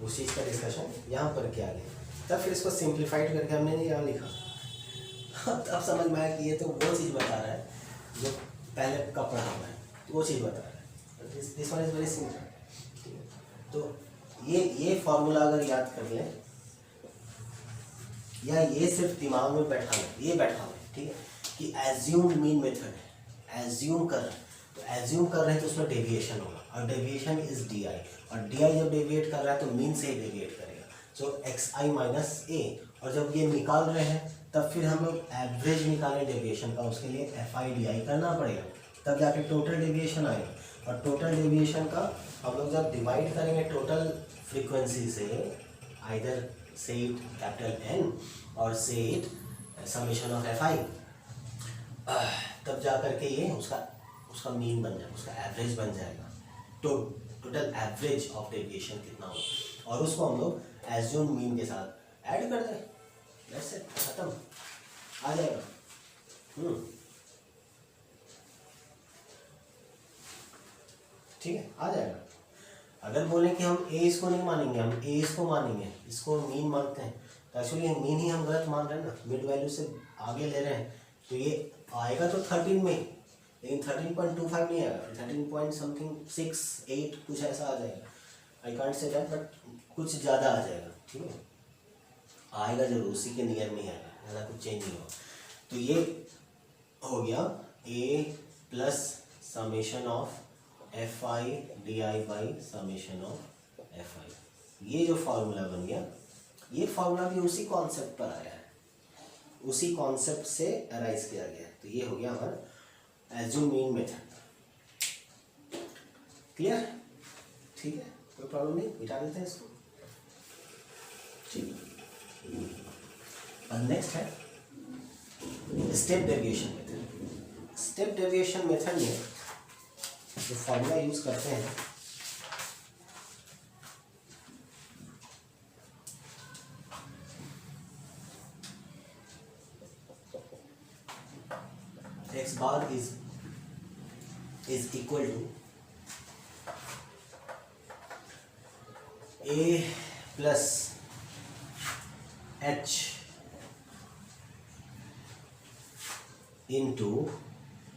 S1: उस चीज़ का डिस्कशन यहाँ पर किया गया। तब फिर इसको सिंप्लीफाइड करके हमने यहाँ लिखा। अब समझ में आया कि ये तो वो चीज़ बता रहा है जो पहले का पढ़ा हुआ है, तो वो चीज़ बता रहा है। This one is very simple, ठीक है। तो ये फॉर्मूला अगर याद कर लें, या ये सिर्फ दिमाग में बैठा है, ये बैठा हुआ है, ठीक है, कि एज्यूम मीन मेथड है, एज्यूम कर रहे हैं, तो एज्यूम कर रहे हैं तो उसमें डेविएशन होगा, और डेविएशन इज डी आई, और डी आई जब डेविएट कर रहा है तो मीन से ही डेविएट करेगा, सो एक्स आई माइनस ए। और जब ये निकाल रहे हैं तब फिर हम लोग एवरेज निकालें डेविएशन का, उसके लिए एफ आई डी आई करना पड़ेगा, तब जाके टोटल डेविएशन आएगा। और टोटल डेविएशन का हम लोग जब डिवाइड करेंगे टोटल फ्रीक्वेंसी से, आइदर से इट कैपिटल एन और से इट समेशन ऑफ एफ आई, तब जा करके ये उसका मीन बन जाएगा, उसका एवरेज बन जाएगा, तो टोटल एवरेज ऑफ डेविएशन कितना होगा, और उसको हम लोग एज्यूम मीन के साथ ऐड कर दें, वैसे खत्म, आ जाएगा। ठीक है, आ जाएगा। अगर बोलें कि हम ए इसको नहीं मानेंगे, हम ए इसको मानेंगे, इसको मीन मानते हैं, तो एक्चुअली मीन ही हम गलत मान रहे हैं ना, मिड वैल्यू से आगे ले रहे हैं, तो ये आएगा तो 13 में, लेकिन 13.25 नहीं आएगा, 13 पॉइंट समथिंग 6 8 कुछ ऐसा आ जाएगा, I can't say that, but कुछ ज़्यादा आ जाएगा, ठीक है, आएगा जरूर, उसी के नियर में आएगा, ज़्यादा कुछ चेंज नहीं होगा। तो ये हो गया a plus summation of f i d i by summation of f i, ये जो फार्मूला बन गया, ये फार्मूला भी उसी कॉन्सेप्ट पर आया है, उसी कॉन्सेप्ट से अराइज किया गया है। तो ये हो गया हमारा एज्यूम मीन मेथड। क्लियर? ठीक है, कोई प्रॉब्लम नहीं, मिटा देते हैं इसको। ठीक, और नेक्स्ट है step deviation method. Step deviation method में जो फॉर्मूला यूज करते हैं x bar is equal to a plus h into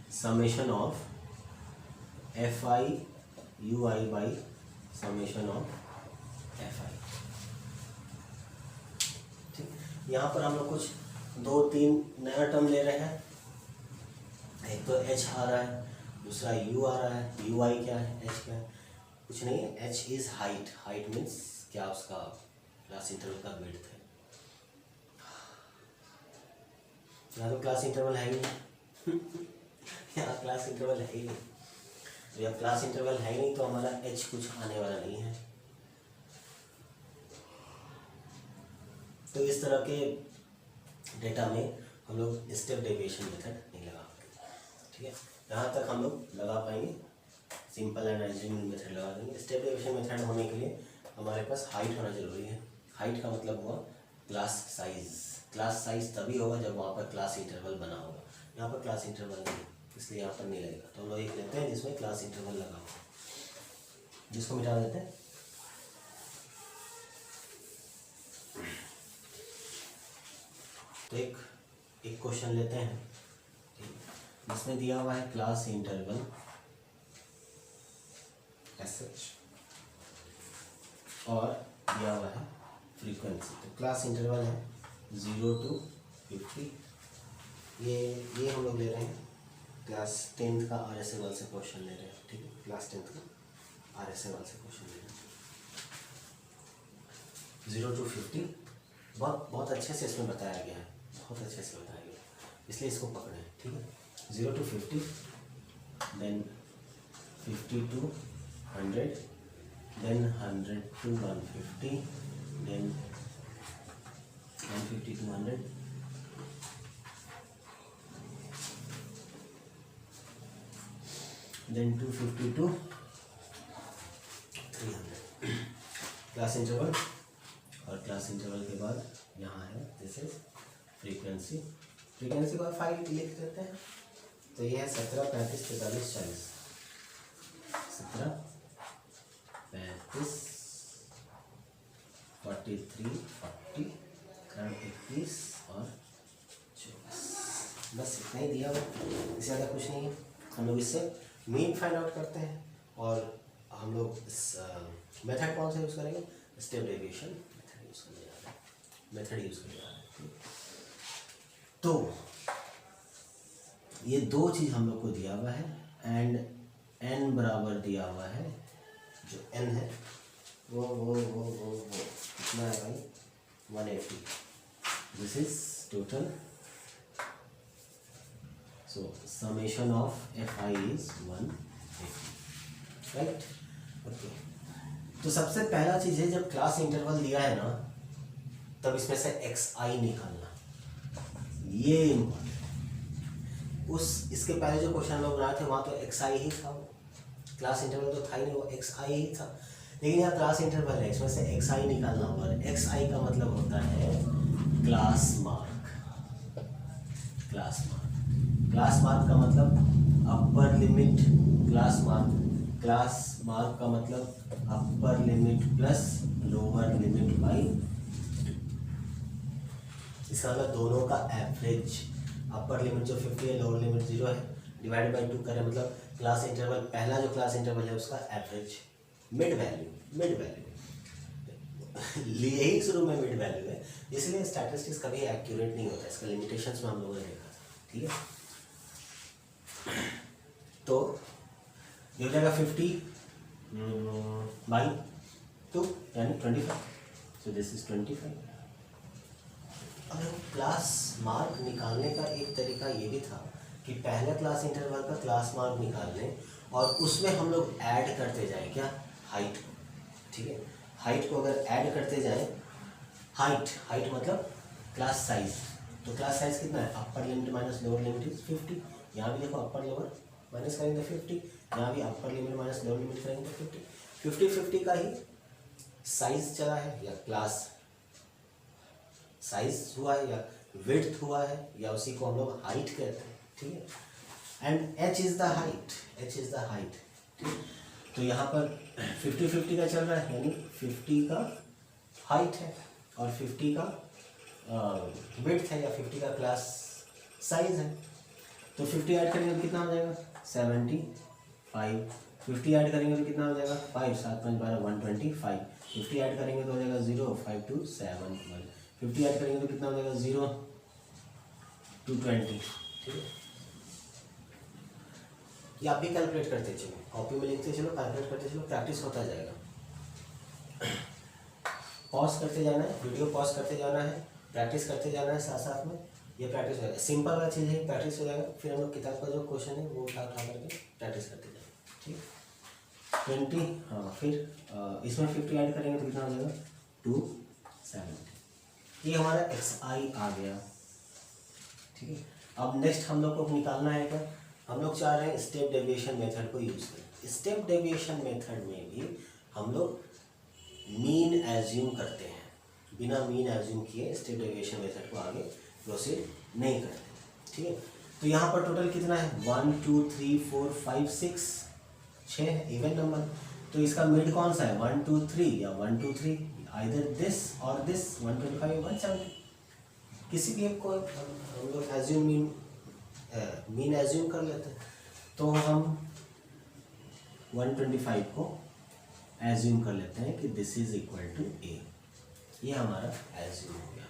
S1: summation of fi ui by summation of fi। ठीक, यहाँ पर हम लोग कुछ 2-3 नया टर्म ले रहे हैं। एक तो h आ रहा है, दूसरा u आ रहा है। ui क्या है, h क्या है? कुछ नहीं है, h is height. Height means क्या, उसका क्लास इंटरवल का विड्थ है। यहाँ तो क्लास इंटरवल है ही नहीं यहाँ क्लास इंटरवल है ही नहीं। तो यहाँ क्लास इंटरवल है ही नहीं तो हमारा h कुछ आने वाला नहीं है। तो इस तरह के डेटा में हम लोग स्टेप डेविएशन मेथड नहीं लगा पाएंगे। ठीक है, यहाँ तक हम लोग लगा पाएंगे, सिंपल एंड अज्यूमिंग मेथड लगा देंगे। स्टेप डेविएशन मेथड होने के लिए हमारे पास हाइट होना जरूरी है। हाइट का मतलब हुआ क्लास साइज। क्लास साइज तभी होगा जब वहाँ पर क्लास इंटरवल बना होगा। यहाँ पर क्लास इंटरवल नहीं, इसलिए यहाँ पर नहीं लगेगा। तो हम लोग एक लेते हैं जिसमें क्लास इंटरवल लगा हो, जिसको मिटा देते हैं। तो एक क्वेश्चन लेते हैं जिसमें दिया हुआ है क्लास इंटरवल एसएच और दिया हुआ है फ्रीक्वेंसी। तो क्लास इंटरवल है 0 to 50। ये हम लोग ले रहे हैं क्लास 10th का RSML से क्वेश्चन ले रहे हैं। ठीक है, क्लास 10th का RSML से क्वेश्चन ले रहे हैं 0 to 50। बहुत अच्छे से इसमें बताया गया है, बहुत अच्छे से बताया गया है, इसलिए इसको पकड़े। ठीक है, 0 to 50, then 50 to 100, then 100 to 150, then 150 to 100, then 250 to 300। Class interval, और क्लास इंटरवल के बाद यहाँ है दिस इज फ्रीक्वेंसी। फ्रीक्वेंसी को 5 लिख देते हैं। तो ये है 17, 35, 43, 40। 17, 35, 43, 40, 21 और 24। बस इतना ही दिया हुआ, इससे ज़्यादा कुछ नहीं है। हम लोग इससे मीन फाइंड आउट करते हैं और हम लोग इस मेथड कौन सा यूज़ करेंगे, स्टेप डेविएशन मेथड यूज़ करने जा रहे हैं, मेथड यूज़ करने जा रहे हैं। तो ये दो चीज़ हम लोग को दिया हुआ है एंड n बराबर दिया हुआ है। जो n है वो कितना है भाई, 180। This is total, so summation of fi is 180, right. Okay, तो सबसे पहला चीज़ है जब क्लास इंटरवल दिया है ना तब इसमें से xi निकालना, ये इम्पोर्टेंट। इसके पहले जो क्वेश्चन लोग बनाए थे वहाँ तो xi ही था, क्लास इंटरवल तो था ही नहीं, वो xi ही था। लेकिन यहाँ क्लास इंटरवल है, इसमें से xi निकालना होगा। xi का मतलब होता है class mark. Class mark, class mark का मतलब upper limit class mark. Class mark का मतलब upper limit plus lower limit by 2। इसका मतलब दोनों का एवरेज, अपर लिमिट जो 50 है, लोअर लिमिट 0 है, डिवाइड बाई 2 करें, मतलब क्लास इंटरवल, पहला जो क्लास इंटरवल है उसका एवरेज, मिड वैल्यू लिए ही शुरू में मिड वैल्यू है, इसलिए स्टैटिस्टिक्स कभी एक्यूरेट नहीं होता। इसका लिमिटेशंस में हम लोगों ने देखा था। ठीक है, तो ये हो जाएगा 50 बाई 2 यानी 25। सो दिस इज 25। अगर क्लास मार्क निकालने का एक तरीका ये भी था कि पहले क्लास इंटरवल का क्लास मार्क निकाल लें और उसमें हम लोग ऐड करते जाएं क्या, हाइट। ठीक है, हाइट को अगर ऐड करते जाएं, हाइट मतलब क्लास साइज, तो क्लास साइज कितना है, upper limit minus lower limit is 50। यहाँ भी देखो अपर लोअर माइनस करेंगे 50, यहाँ भी अपर लिमिट माइनस लोअर लिमिट करेंगे 50। 50 का ही साइज चला है, या क्लास साइज हुआ है, या विड्थ हुआ है, या उसी को हम लोग हाइट कहते हैं। ठीक है, and h is the height. ठीक, तो यहाँ पर 50-50 का चल रहा है, यानी 50 का हाइट है और 50 का विड्थ है, या 50 का क्लास साइज है। तो 50 ऐड करेंगे तो कितना हो जाएगा, 75। 50 ऐड करेंगे तो कितना हो जाएगा, 5 7 5 12 125। 50 ऐड करेंगे तो हो जाएगा 0 5 2 7 1। 50 ऐड करेंगे तो कितना हो जाएगा 0 220। ठीक है, ये आप भी कैलकुलेट करते चलो, कॉपी में लिखते चलो, कैलकुलेट करते चलो, प्रैक्टिस होता जाएगा। पॉज करते जाना है, वीडियो पॉज करते जाना है, प्रैक्टिस करते जाना है साथ साथ में, ये प्रैक्टिस हो जाएगा। सिंपल वाला चीज़ है, प्रैक्टिस हो जाएगा। फिर हम लोग किताब का जो क्वेश्चन है वो उठा करके प्रैक्टिस करते जाएंगे। ठीक, 20, हाँ, फिर इसमें 50 ऐड करेंगे तो कितना हो जाएगा 270। ये हमारा xi आ गया। ठीक है, अब नेक्स्ट हम लोग को निकालना है क्या, हम लोग चाह रहे हैं स्टेप डेविएशन मेथड को यूज़ करें। स्टेप डेविएशन मेथड में भी हम लोग मीन एज्यूम करते हैं, बिना मीन एज्यूम किए स्टेप डेविएशन मेथड को आगे प्रोसीड नहीं करते। ठीक है, तो यहाँ पर टोटल कितना है 1 2 3 4 5 6 6 है, इवन नंबर। तो इसका मिड कौन सा है 1 2 3 या 1 2 3, आइदर दिस और दिस, 125 170, किसी भी एक को हम लोग एज्यूम मीन एज्यूम कर लेते हैं। तो हम 125 को एज्यूम कर लेते हैं कि दिस इज इक्वल टू ए, ये हमारा एज्यूम हो गया।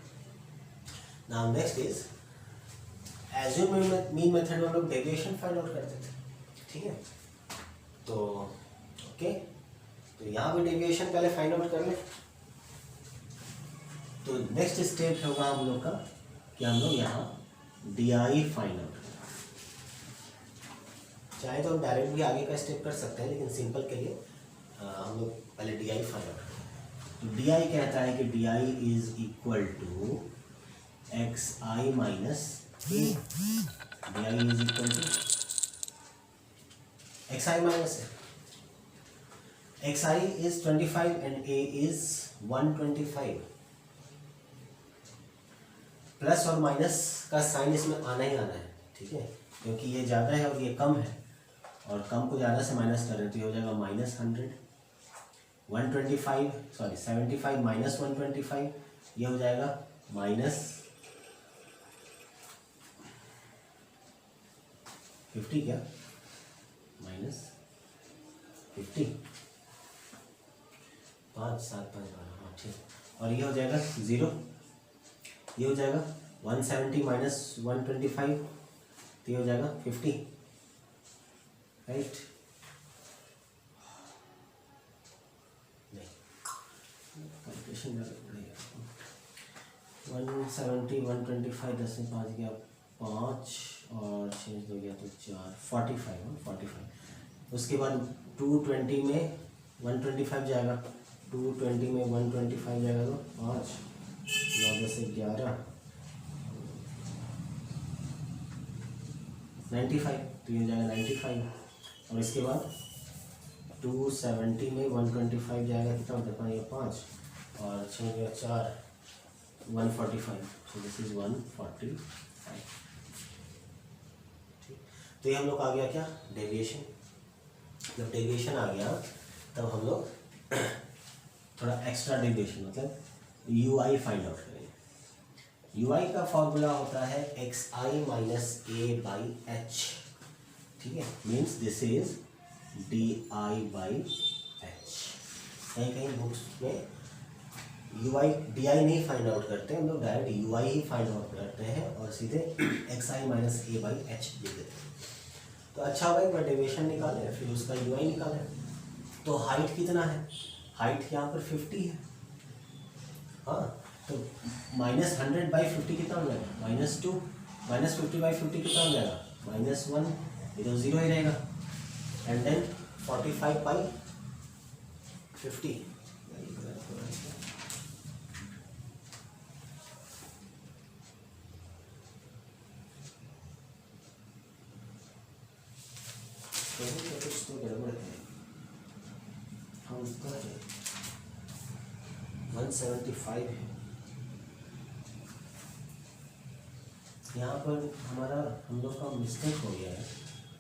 S1: Now next is assume mean method में हम लोग डेविएशन फाइंड आउट करते थे। ठीक है, तो ओके, तो यहाँ भी डेविएशन पहले फाइंड आउट कर ले। तो नेक्स्ट स्टेप होगा हम लोग का कि हम लोग यहाँ DI फाइंड आउट, चाहे तो हम डायरेक्ट भी आगे का स्टेप कर सकते हैं, लेकिन सिंपल के लिए हम लोग पहले DI फाइंड आउट करें। तो DI कहता है कि DI is equal to XI minus A। DI is equal to XI minus A। XI is 25 and A is 125। Plus और माइनस का साइन इसमें आना ही आना है। ठीक है, क्योंकि ये ज़्यादा है और ये कम है, और कम को ज़्यादा से माइनस कर रहे हैं, तो ये हो जाएगा -100। 75 माइनस 125, ये हो जाएगा -50, क्या -50, 5 7 5 12, हाँ ठीक। और ये हो जाएगा 0, ये हो जाएगा 170 माइनस 125, तो ये हो जाएगा 50, राइट। नहीं, कैलकुलेशन पड़ेगा। 170 125, 10 में 5 गया 5 और 6 हो गया तो 4, 45। उसके बाद 220 में 125 जाएगा, 220 में 125 जाएगा तो 5 9 10 11 95, तो ये हो जाएगा 95। और इसके बाद 270 में 125 जाएगा, कितना होता है 5 और 6 या 4 145, सो दिस इज 145। ठीक, तो ये हम लोग आ गया क्या डेविएशन। जब डेविएशन आ गया तब हम लोग थोड़ा एक्स्ट्रा डेविएशन मतलब UI फाइंड आउट करेंगे। UI का फॉर्मूला होता है XI माइनस A/H। ठीक है, मीन्स दिस इज DI/H। कहीं कहीं बुक्स में DI नहीं फाइंड आउट करते, हम लोग डायरेक्ट UI ही फाइंड आउट करते हैं और सीधे XI माइनस A/H लिख देते हैं। तो अच्छा होगा एक बार डेविएशन निकालें, फिर उसका UI निकालें। तो हाइट कितना है, हाइट यहाँ पर 50 है, हाँ, तो -100/50 कितना हो जाएगा -2, -50/50 कितना हो जाएगा -1, ये तो 0 ही रहेगा। And then 45/50। कुछ तो गड़बड़ है। हम उसका 175 है यहाँ पर, हमारा हम लोग का मिस्टेक हो गया है।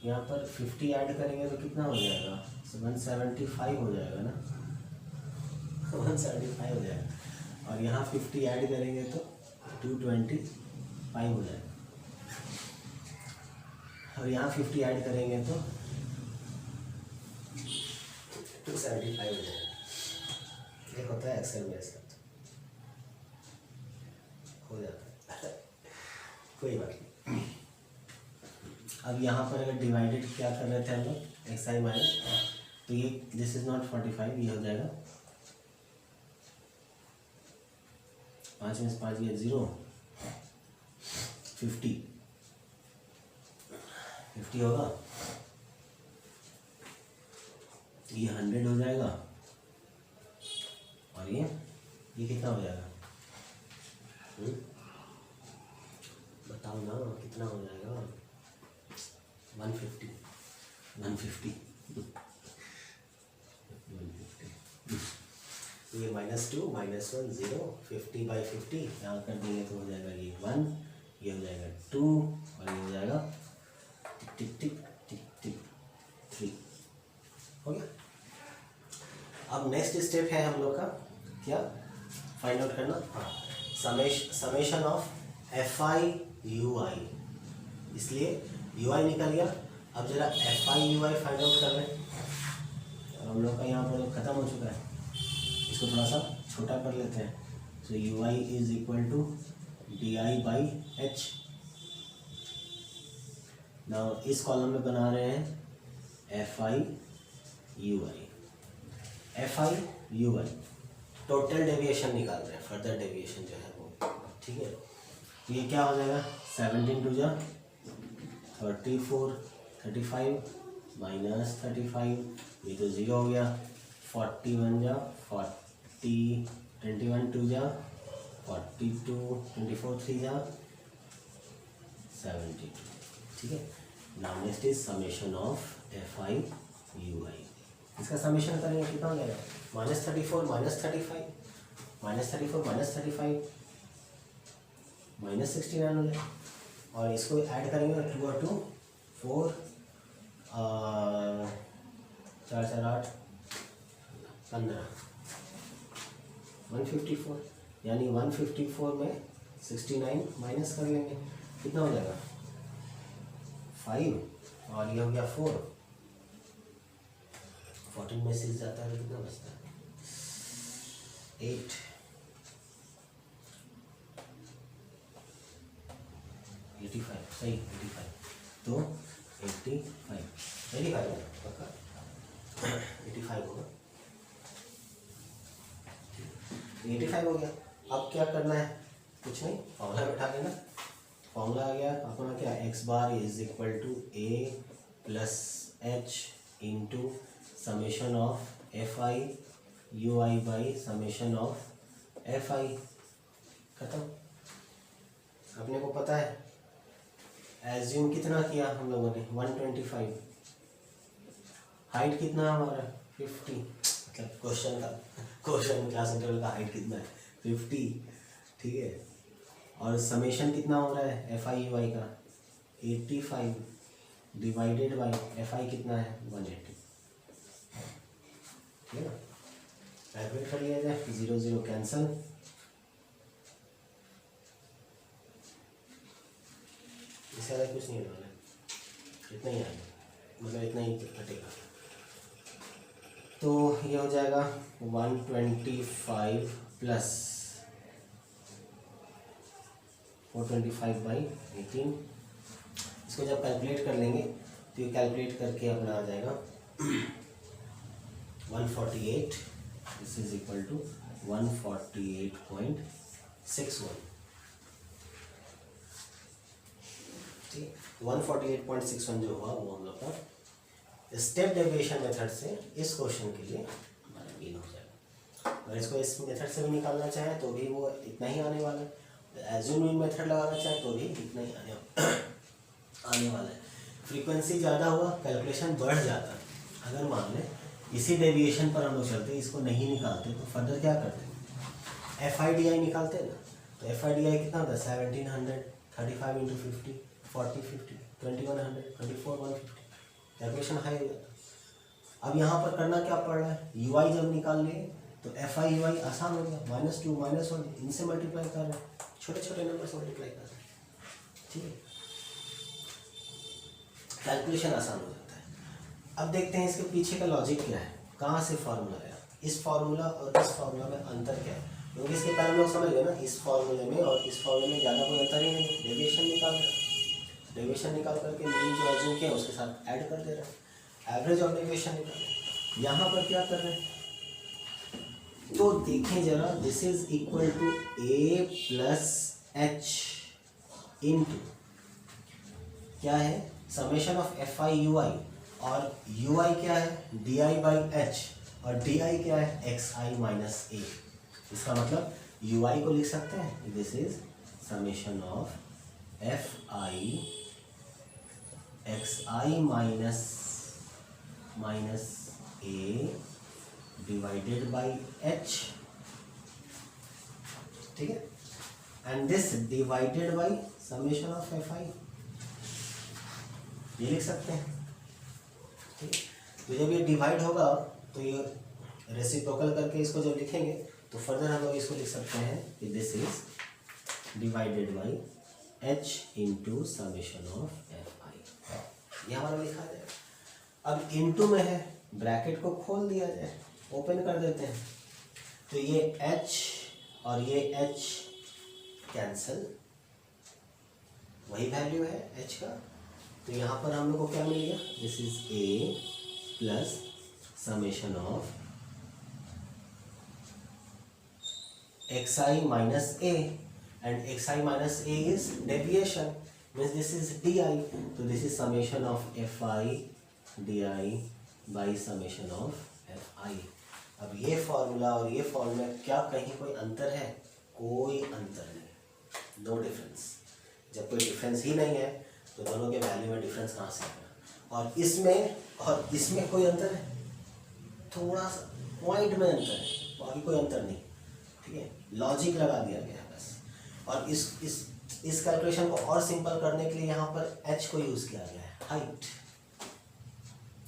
S1: यहाँ पर 50 ऐड करेंगे तो कितना हो जाएगा? 175 हो जाएगा ना 175 हो जाएगा। और यहाँ 50 ऐड करेंगे तो 225 हो जाएगा। और यहाँ 50 ऐड करेंगे तो 275 हो जाएगा। ये होता है एक्सेल में, ऐसा हो जाता है कोई बात नहीं। अब यहाँ पर अगर डिवाइडेड क्या कर रहे थे हम लोग, एक्स आई माइनस, तो ये दिस इज नॉट 45, ये हो जाएगा 5 में 5 ये 0, 50 होगा, ये 100 हो जाएगा। और ये कितना हो जाएगा? बताओ ना कितना हो जाएगा? 150 ये -2 -1 0 50/50 यहाँ कर देंगे तो हो जाएगा ये 1, ये हो जाएगा 2 और ये हो जाएगा टिक टिक टिक टिक 3। हो गया। अब नेक्स्ट स्टेप है हम लोग का क्या, फाइंड आउट करना। हाँ, समेशन ऑफ FI UI, इसलिए UI निकल गया। अब जरा FI UI फाइंड आउट कर लें। हम लोग का यहाँ पर ख़त्म हो चुका है, इसको थोड़ा सा छोटा कर लेते हैं। So UI is equal to DI/H। Now इस कॉलम में बना रहे हैं FI UI टोटल डेविएशन निकाल रहे हैं, फर्दर डेविएशन जो है वो, ठीक है। तो ये क्या हो जाएगा? 17 2 जा 34, 35 -35, ये तो 0 हो गया। 41 जा 40, 21 2 जा 42, 24 3 जा 72, ठीक है। Now next is summation of FI UI। इसका समेशन करेंगे कितना हो जाएगा? -34 -35 -34 -35 -69 हो जाएगा। और इसको ऐड करेंगे 2 और 2 4, 4 4 8 15 154, यानी 154 में 69 माइनस कर लेंगे, कितना हो जाएगा? 5 और ये हो गया 4। 14 में 6 जाता है तो कितना बचता है? 8। 85 सही, 85 तो 85 होगा पक्का। 85 होगा, 85 हो गया। अब क्या करना है? कुछ नहीं, फॉर्मूला बैठा लेना। फॉर्मूला आ गया अपना क्या, x bar is equal to a plus h into summation of FI UI by summation of FI। खत्म। अपने को पता है एज्यूम कितना किया हम लोगों ने? 125। हाइट कितना है हमारा? 50। मतलब क्वेश्चन क्लास इंटरवल का हाइट कितना है? 50, ठीक है। और समेशन कितना हो रहा है FI UI का? 85 डिवाइडेड बाई FI कितना है? 180, ठीक है ना। कैलकुलेट कर लिया जाए, 0 0 कैंसल, इससे ज़्यादा कुछ नहीं होना है, इतना ही आएगा, मतलब इतना ही कटेगा। तो ये हो जाएगा 125 प्लस 425/18। इसको जब कैलकुलेट कर लेंगे तो ये कैलकुलेट करके अपना आ जाएगा 148। दिस इज इक्वल टू 148.61, ठीक। 148.61 जो हुआ वो हम लोग का स्टेप डेविएशन मेथड से इस क्वेश्चन के लिए हमारा मीन हो जाएगा। अगर इसको इस मेथड से भी निकालना चाहे तो भी वो इतना ही आने वाला है, एज्यूम मीन मेथड लगाना चाहे तो भी इतना ही आने वाला है। फ्रीक्वेंसी ज़्यादा हुआ कैलकुलेशन बढ़ जाता है। अगर मान लें इसी डेविएशन पर हम लोग चलते, इसको नहीं निकालते तो फर्दर क्या करते, FIDI निकालते ना। तो FIDI कितना होता है 1700, 35 इंटू 50, 40 50, 2100, 24 150, कैलकुलेशन हाई हो जाता है। अब यहाँ पर करना क्या पड़ रहा है, UI जब निकाल लिए तो FIUI आसान हो गया, -2 -1 इनसे मल्टीप्लाई कर रहे हैं, छोटे छोटे नंबर से मल्टीप्लाई कर रहे हैं, ठीक है, कैलकुलेशन आसान हो जाता है। अब देखते हैं इसके पीछे का लॉजिक क्या है, कहाँ से फार्मूला आया, इस फार्मूला और इस फार्मूला में अंतर क्या है, क्योंकि इसके पहले हम लोग समझ गए ना, इस फार्मूले में और इस फार्मूले में ज़्यादा कोई अंतर ही नहीं, डेविएशन निकाल रहे हैं, डेविएशन निकाल करके मीन जो एज्यूम किया उसके साथ ऐड कर दे रहे हैं, एवरेज और डेविएशन निकाल रहे हैं। यहाँ पर क्या कर रहे हैं, तो देखें जरा, this is equal to A plus H into क्या है, समेशन ऑफ FIUI, और UI क्या है DI बाई H, और DI क्या है XI माइनस A। इसका मतलब UI को लिख सकते हैं, this is summation of FI XI minus A divided by H, ठीक है, and this divided by summation of FI, ये लिख सकते हैं, ठीक है। तो जब ये डिवाइड होगा तो ये रेसिप्रोकल करके इसको जब लिखेंगे तो फर्दर हम लोग इसको लिख सकते हैं कि this is divided by H into summation of FI, ये हमारा लिखा जाएगा। अब इंटू में है, ब्रैकेट को खोल दिया जाए, ओपन कर देते हैं, तो ये H और ये H कैंसल, वही वैल्यू है H का, तो यहाँ पर हम लोग को क्या मिल गया, this is A plus summation of XI minus A, and XI minus A is deviation, means this is DI, तो this is summation of FI DI by summation of FI। अब ये फॉर्मूला और ये फॉर्मूला क्या कहीं कोई अंतर है, कोई अंतर नहीं, नो डिफरेंस। जब कोई डिफरेंस ही नहीं है तो दोनों के वैल्यू में डिफरेंस कहाँ से आएगा, और इसमें कोई अंतर है, थोड़ा सा पॉइंट में अंतर है, बाकी कोई अंतर नहीं, ठीक है, लॉजिक लगा दिया गया है बस। और इस कैलकुलेशन को और सिंपल करने के लिए यहाँ पर H को यूज़ किया गया है, हाइट,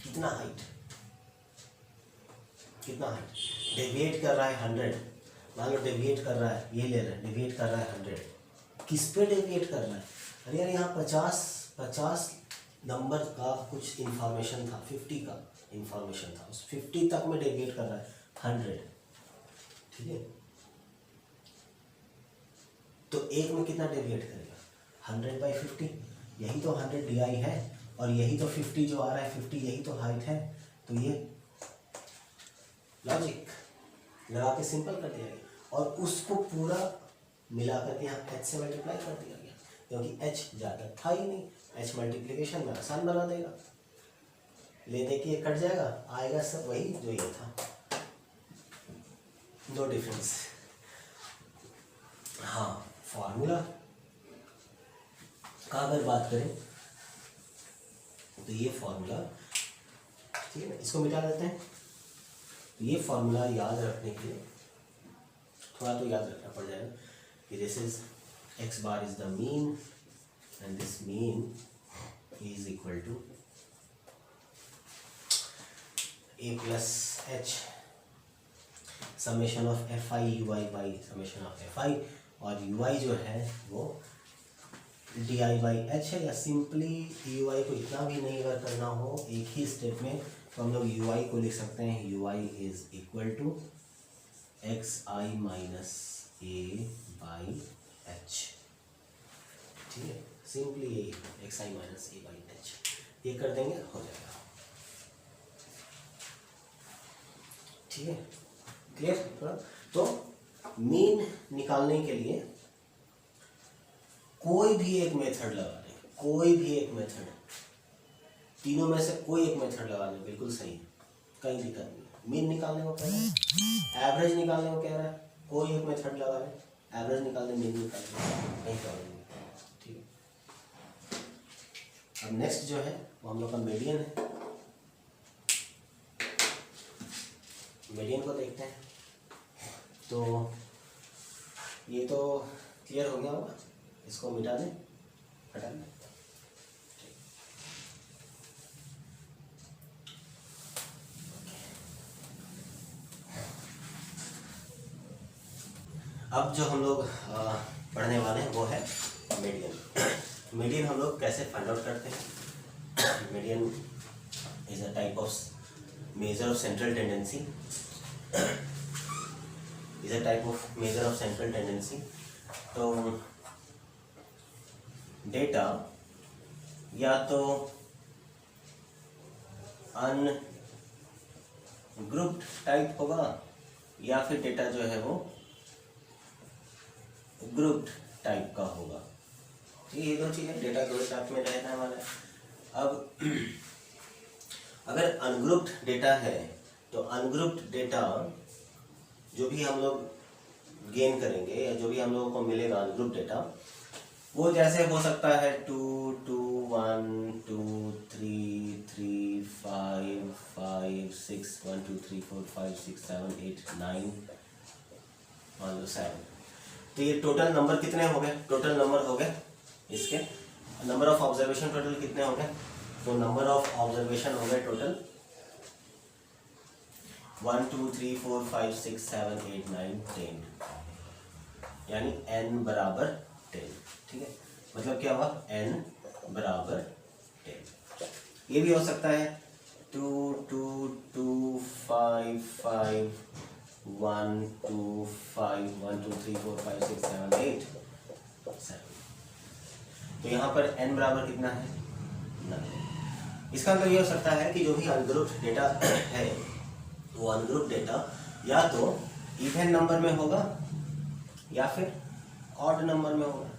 S1: कितना हाइट डेविएट कर रहा है 100, मान लो डेविएट कर रहा है, ये ले रहे हैं डेविएट कर रहा है 100, किस पे डेविएट कर रहा है, अरे यार यहाँ 50 नंबर का कुछ इंफॉर्मेशन था, 50 का इंफॉर्मेशन था, उस 50 तक में डेविएट कर रहा है 100, ठीक है, तो एक में कितना डेविएट करेगा 100 बाई 50, यही तो 100 DI है, और यही तो 50 जो आ रहा है 50, यही तो हाइट है, तो ये लॉजिक लगा के सिंपल कर दिया गया, और उसको पूरा मिला करके यहाँ H से मल्टीप्लाई कर दिया गया, क्योंकि H ज़्यादा था ही नहीं, H मल्टीप्लिकेशन में आसान बना देगा, ले दे के ये कट जाएगा, आएगा सब वही जो ये था, नो डिफरेंस। हाँ, फॉर्मूला का अगर बात करें तो ये फॉर्मूला, ठीक है ना, इसको मिटा देते हैं। तो ये फॉर्मूला याद रखने के लिए थोड़ा तो याद रखना पड़ जाएगा कि this is x bar is the mean, and this mean is equal to A plus H summation of FI/UI by summation of FI, और UI जो है वो DI बाई H है, या सिंपली UI को इतना भी नहीं अगर करना हो एक ही स्टेप में तो हम लोग UI को लिख सकते हैं, UI is equal to XI minus A by H, ठीक है, सिंपली ये XI minus A by H, ये कर देंगे हो जाएगा, ठीक है, क्लियर। तो मीन निकालने के लिए कोई भी एक मेथड लगा दें, कोई भी एक मेथड, तीनों में से कोई एक मेथड लगा लें, बिल्कुल सही है, कहीं दिक्कत नहीं। मीन निकालने को कह रहा है, एवरेज निकालने को कह रहा है, कोई एक मेथड लगा लें, एवरेज निकाल दें, मीन निकाल दें, कहीं प्रॉब्लम नहीं। ठीक है, अब नेक्स्ट जो है वो हम लोग का मीडियन है। मीडियन को देखते हैं। तो ये तो क्लियर हो गया होगा, इसको मिटा दें, हटा दें। अब जो हम लोग पढ़ने वाले हैं वो है मीडियन। मीडियन हम लोग कैसे फाइंड आउट करते हैं? Median is a type of measure of central tendency, is a type of measure of central tendency. तो डेटा या तो अनग्रुप्ड टाइप होगा या फिर डेटा जो है वो ग्रुप्ड टाइप का होगा। ठीक है, ये दो चीज़ें डेटा ग्रुप टाइप में रहने वाला है। अब अगर अनग्रुप्ड डेटा है तो अनग्रुप्ड डेटा जो भी हम लोग गेन करेंगे या जो भी हम लोगों को मिलेगा अनग्रुप्ड डेटा, वो जैसे हो सकता है 2 2 1 2 3 3 5 5 6 1 2 3 4 5 6 7 8 9 मान लो 7। तो ये टोटल नंबर कितने हो गए? टोटल नंबर हो गए इसके, नंबर ऑफ ऑब्जर्वेशन टोटल कितने हो गए? तो नंबर ऑफ ऑब्जर्वेशन हो गए टोटल 1 2 3 4 5 6 7 8 9 10, यानी n बराबर 10। ठीक है, मतलब क्या हुआ? n बराबर 10। ये भी हो सकता है 2 2 2 5 5 1 2 5 1 2 3 4 5 6 7 8 7। तो यहाँ पर n बराबर कितना है? 9। इसका मतलब ये हो सकता है कि जो भी अनग्रुप्ड डेटा है वो अनग्रुप्ड डेटा या तो इवन नंबर में होगा या फिर ऑड नंबर में होगा।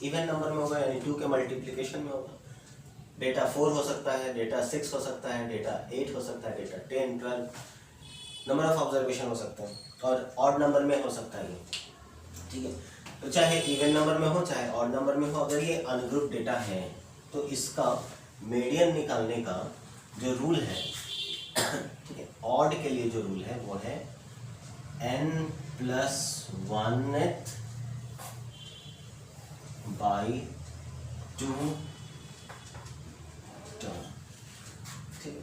S1: इवन नंबर में होगा यानी 2 के मल्टीप्लिकेशन में होगा। डेटा 4 हो सकता है, डेटा 6 हो सकता है, डेटा 8 हो सकता है, डेटा 10 12 नंबर ऑफ ऑब्जर्वेशन हो सकता है, और ऑड नंबर में हो सकता है ये। ठीक है, तो चाहे इवन नंबर में हो चाहे ऑड नंबर में हो, अगर ये अनग्रुप्ड डेटा है तो इसका मीडियन निकालने का जो रूल है, ठीक है, ऑड के लिए जो रूल है वो है n plus 1th by 2 term. ठीक है,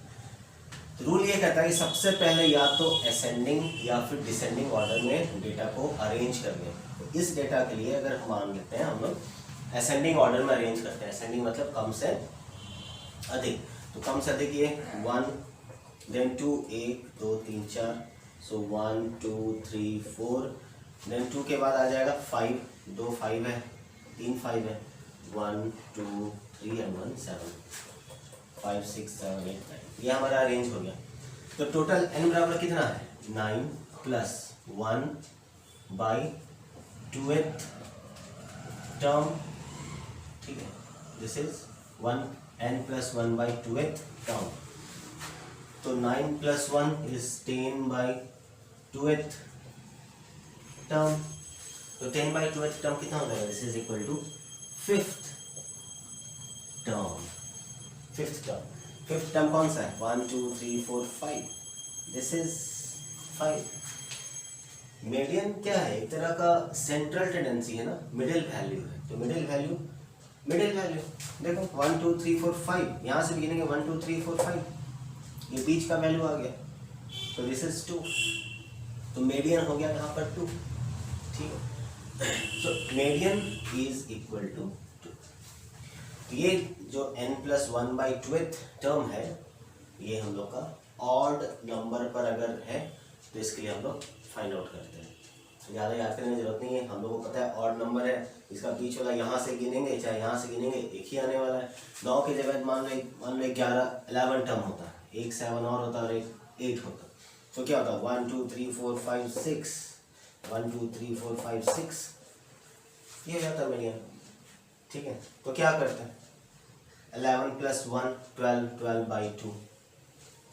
S1: रूल ये कहता है कि सबसे पहले या तो असेंडिंग या फिर डिसेंडिंग ऑर्डर में डेटा को अरेंज कर लें। तो इस डेटा के लिए अगर हम मान लेते हैं हम लोग असेंडिंग ऑर्डर में अरेंज करते हैं, असेंडिंग मतलब कम से अधिक, तो कम से अधिक ये 1 देन 2 1 2 3 4, सो 1 2 3 4, देन 2 के बाद आ जाएगा 5, 2 5 है, 3 5 है, 1 2 3 एंड 1 7 5 6 7 8 9, ये हमारा अरेंज हो गया। तो टोटल n बराबर कितना है? 9 प्लस 1 बाई 2th टर्म। ठीक है, this is 1 n plus 1 by 2th term. तो 9 plus 1 is 10 by 2th term. तो 10 बाई 2th टर्म कितना हो जाएगा? This is equal to 5th term. 5th term, 5th term कौन सा है? 1 2 3 4 5, दिस इज 5। मीडियन क्या है? एक तरह का सेंट्रल टेंडेंसी है ना, मिडिल वैल्यू है। तो मिडिल वैल्यू देखो 1 2 3 4 5, यहाँ से गिनेंगे 1 2 3 4 5, ये बीच का वैल्यू आ गया, तो दिस इज 2। तो मीडियन हो गया यहाँ पर 2। ठीक है, तो मीडियन इज इक्वल टू 2। तो ये जो n plus 1 by 2th term है, ये हम लोग का ऑड नंबर पर अगर है तो इसके लिए हम लोग फाइंड आउट करते हैं। ज़्यादा याद करने की जरूरत नहीं है, हम लोग को पता है ऑड नंबर है, इसका बीच वाला यहाँ से गिनेंगे चाहे यहाँ से गिनेंगे एक ही आने वाला है। 9 की जगह मान लो 11 टर्म होता है, एक 7 और होता है और एक 8 होता है, तो क्या होता है 1 2 3 4 5 6, 1 2 3 4 5 6, ये हो जाता है मीडियन। ठीक है, तो क्या करते हैं 11 + 1 12, 12/2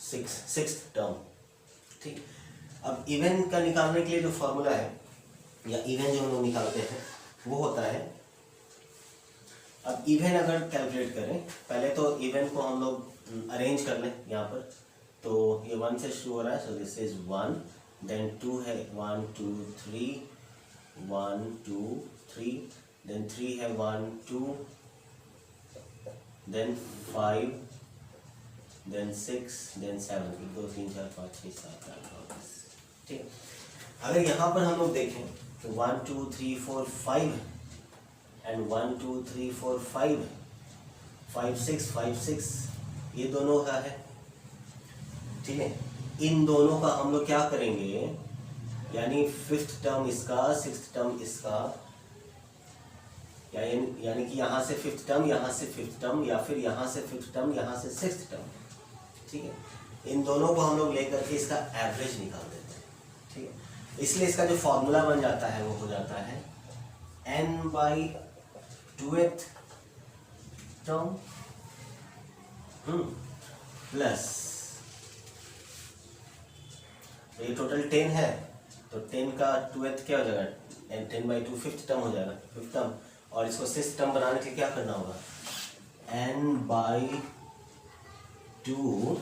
S1: 6th टर्म। ठीक, अब इवन का निकालने के लिए जो फॉर्मूला है या इवन जो हम लोग निकालते हैं वो होता है, अब इवन अगर कैलकुलेट करें पहले तो इवन को हम लोग अरेंज कर लें यहाँ पर। तो ये 1 से शुरू हो रहा है, सो दिस इज 1, देन 2 है 1 2 3, 1 2 3, देन 3 है 1 2, देन 5, देन 6, देन 7, 1 2 3 4 5 6 7 8 9 10। ठीक, अगर यहाँ पर हम लोग देखें तो 1 2 3 4 5 एंड 1 2 3 4 5 5 6 5 6 ये दोनों का है। ठीक है, इन दोनों का हम लोग क्या करेंगे, यानी 5th टर्म इसका 6th टर्म इसका, यानी कि यहाँ से 5th टर्म, यहाँ से 5th टर्म, या फिर यहाँ से 5th टर्म, यहाँ से 6th टर्म। ठीक है, इन दोनों को हम लोग लेकर के इसका एवरेज निकाल देते हैं। ठीक है, इसलिए इसका जो फॉर्मूला बन जाता है वो हो जाता है n/2th टर्म प्लस, ये टोटल 10 है तो 10 का 2th क्या हो जाएगा, 10/2 5th टर्म हो जाएगा, 5th टर्म। और इसको 6th टर्म बनाने के लिए क्या करना होगा, n/2th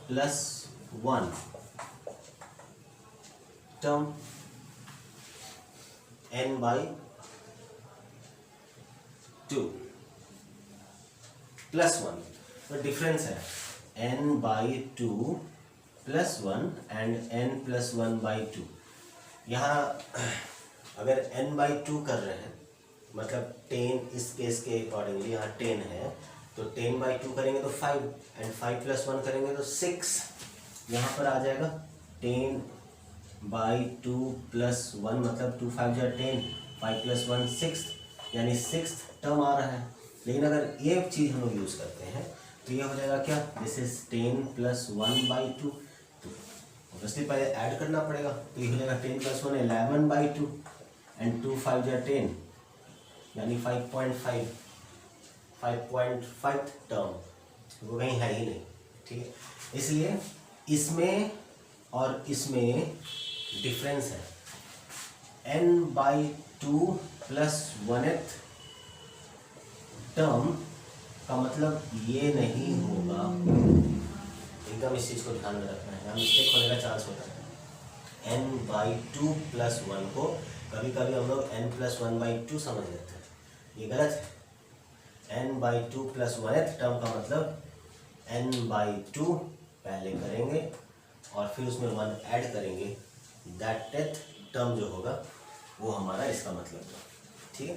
S1: plus 1 term, n/2 plus 1, तो डिफरेंस है n/2 प्लस 1 एंड n+1/2। यहाँ अगर n/2 कर रहे हैं मतलब 10, इस केस के अकॉर्डिंगली यहाँ 10 है तो 10/2 करेंगे तो 5 एंड 5+1 करेंगे तो 6। यहाँ पर आ जाएगा 10/2 प्लस 1 मतलब 2 5 10, 5+1 6, यानी 6th टर्म आ रहा है। लेकिन अगर ये चीज़ हम लोग यूज़ करते हैं तो ये हो जाएगा क्या, दिस इज 10 + 1/2, तो ऑब्वियसली पहले ऐड करना पड़ेगा, तो ये हो जाएगा 10 + 1 11/2 एंड 2 5 10, यानी 5.5 टर्म, वो कहीं है ही नहीं। ठीक है, इसलिए इसमें और इसमें डिफरेंस है, n/2 प्लस 1th टर्म का मतलब ये नहीं होगा, एकदम इस चीज़ को ध्यान में रखना है, यहाँ मिस्टेक होने का चांस होता है। n/2 प्लस 1 को कभी कभी हम लोग n+1/2 समझ लेते हैं, ये गलत है। n/2 प्लस 1th टर्म का मतलब n/2 पहले करेंगे और फिर उसमें 1 ऐड करेंगे, दैट टर्म जो होगा वो हमारा इसका मतलब है। ठीक है,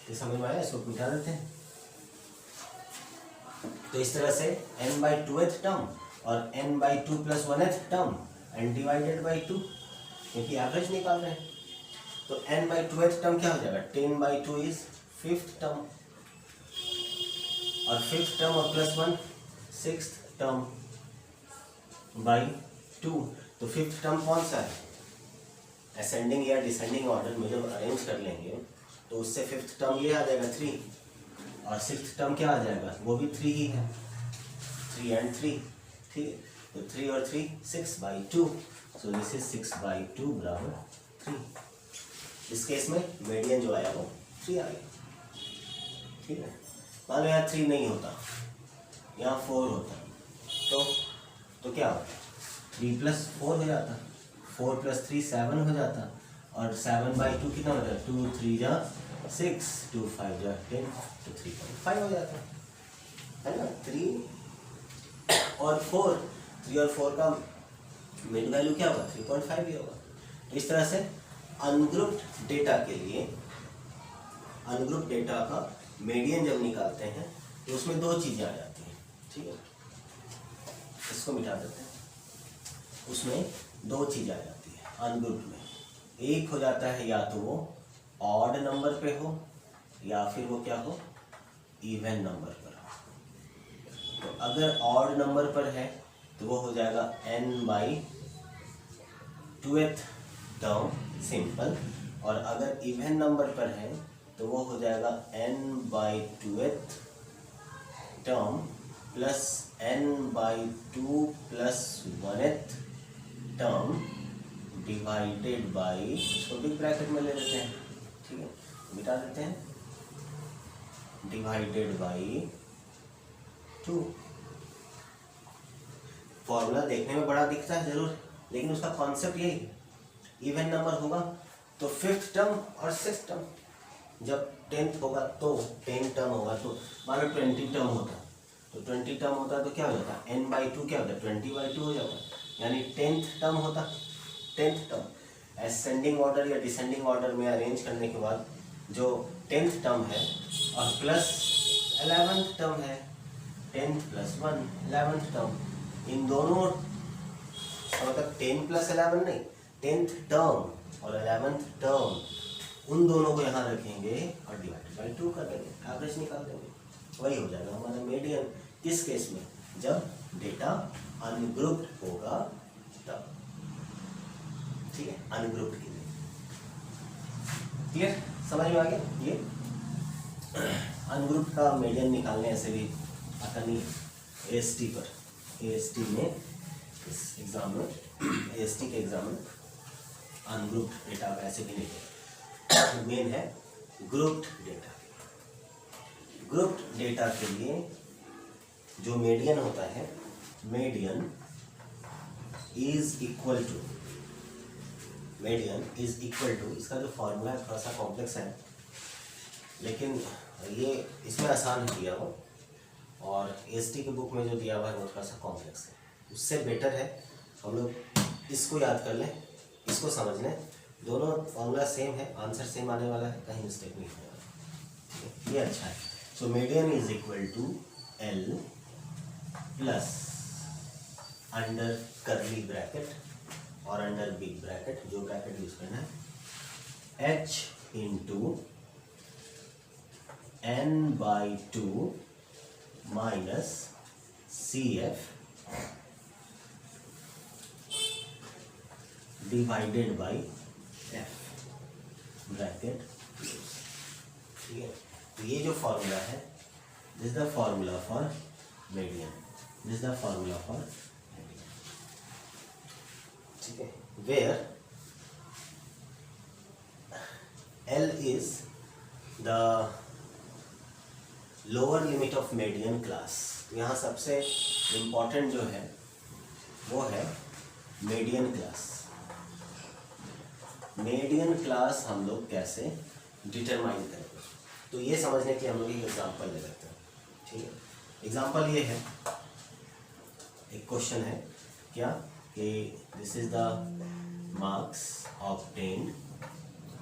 S1: तो समझ में आया, इसको मिटा देते हैं। तो इस तरह से n/2th टर्म और n/2 plus 1th term and divided by 2, क्योंकि एवरेज निकाल रहे हैं। तो n/2th टर्म क्या हो जाएगा, 10/2 इज 5th टर्म, और 5th टर्म और प्लस 1 6th टर्म बाई 2। तो 5th टर्म कौन सा है, असेंडिंग या डिसेंडिंग ऑर्डर में जब अरेंज कर लेंगे तो उससे 5th टर्म ये आ जाएगा 3, और 6th टर्म क्या आ जाएगा, वो भी 3 ही है, 3 and 3। ठीक है, तो 3 और 3 6/2, सो दिस इज 6/2 बराबर 3। इस केस में मीडियन जो आया वो 3 आ गया। ठीक है, मान लो यहाँ 3 नहीं होता, यहाँ 4 होता, तो क्या होता, 3 + 4 हो जाता, 4 + 3 7 हो जाता, और 7/2 कितना होता है, 2 3 जा 6, 2 5 जा 10, तो 3.5 हो जाता है ना। 3 और 4 का मिड वैल्यू क्या होगा, 3.5 ही होगा। तो इस तरह से अनग्रुप्ड डेटा के लिए, अनग्रुप्ड डेटा का मीडियन जब निकालते हैं तो उसमें 2 चीज़ें आ जाती हैं। ठीक है, इसको मिटा देते हैं। उसमें 2 चीज़ें आ जाती है अनग्रुप्ड में, एक हो जाता है या तो वो ऑड नंबर पे हो या फिर वो क्या हो, इवन नंबर पर हो। तो अगर ऑड नंबर पर है तो वो हो जाएगा n/2th टर्म सिंपल, और अगर इवन नंबर पर है तो वो हो जाएगा n/2th term plus n/2 plus 1th term divided by, इसको बिग ब्रैकेट में ले लेते हैं, ठीक है, मिटा देते हैं, डिवाइडेड बाई 2। फॉर्मूला देखने में बड़ा दिखता है जरूर, लेकिन उसका कॉन्सेप्ट यही, इवन नंबर होगा तो 5th टर्म और 6th टर्म, जब 10th होगा तो 10 टर्म होगा, तो मान लो 20 टर्म होता, तो 20 टर्म होता तो क्या हो जाता, n/2 क्या होता, 20/2 हो जाता, यानी 10th टर्म होता। 10th टर्म असेंडिंग ऑर्डर या डिसेंडिंग ऑर्डर में अरेंज करने के बाद जो 10th टर्म है और प्लस 11th टर्म है, 10 + 1 11th टर्म, इन दोनों मतलब 10 + 11 नहीं, 10th टर्म और 11th टर्म, उन दोनों को यहाँ रखेंगे और डिवाइडेड बाई 2 कर देंगे, एवरेज निकाल देंगे, वही हो जाएगा हमारा मीडियन। किस केस में, जब डेटा अनग्रुप्ड होगा तब, ठीक है, अनग्रुप्ड के लिए। क्लियर, समझ में आ गया? ये अनग्रुप्ड का मीडियन निकालने ऐसे भी आता नहीं है AST पर, AST में, इस एग्जाम में, AST के एग्जाम में अनग्रुप्ड डेटा का ऐसे भी नहीं, मेन है ग्रुप्ड डेटा। ग्रुप्ड डेटा के लिए जो मीडियन होता है, median is equal to, median is equal to, इसका जो फॉर्मूला है थोड़ा सा कॉम्प्लेक्स है, लेकिन ये इसमें आसान है दिया हुआ, और AST की बुक में जो दिया हुआ है वो थोड़ा सा कॉम्प्लेक्स है, उससे बेटर है हम लोग इसको याद कर लें, इसको समझ लें, दोनों फॉर्मूला सेम है, आंसर सेम आने वाला है, कहीं मिस्टेक नहीं होने वाला, ये अच्छा है। So median is equal to L plus under curly bracket और अंडर बिग ब्रैकेट, जो ब्रैकेट यूज करना है, H into n/2 minus CF divided by F bracket, ठीक है। तो ये जो फॉर्मूला है, this is the formula for median, this is the formula for median, ठीक है, where L is the lower limit of median class. यहाँ सबसे इम्पॉर्टेंट जो है वो है मीडियन क्लास। मीडियन क्लास हम लोग कैसे डिटरमाइन करेंगे, तो ये समझने के लिए हम लोग एक एग्जांपल ले लेते हैं, ठीक है। एग्जांपल ये है, एक क्वेश्चन है क्या कि this is the marks obtained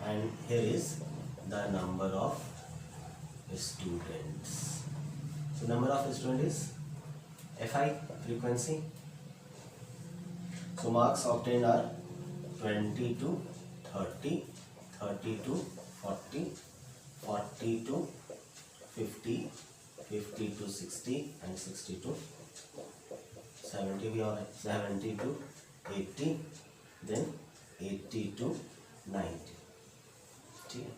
S1: and here is the number of students. So number of students is Fi, frequency. So marks obtained are 20 to 30, 30 to 40, 40 to 50, 50 to 60 and 60 to 70 भी और 70 to 80, then 80 to 90, ठीक है।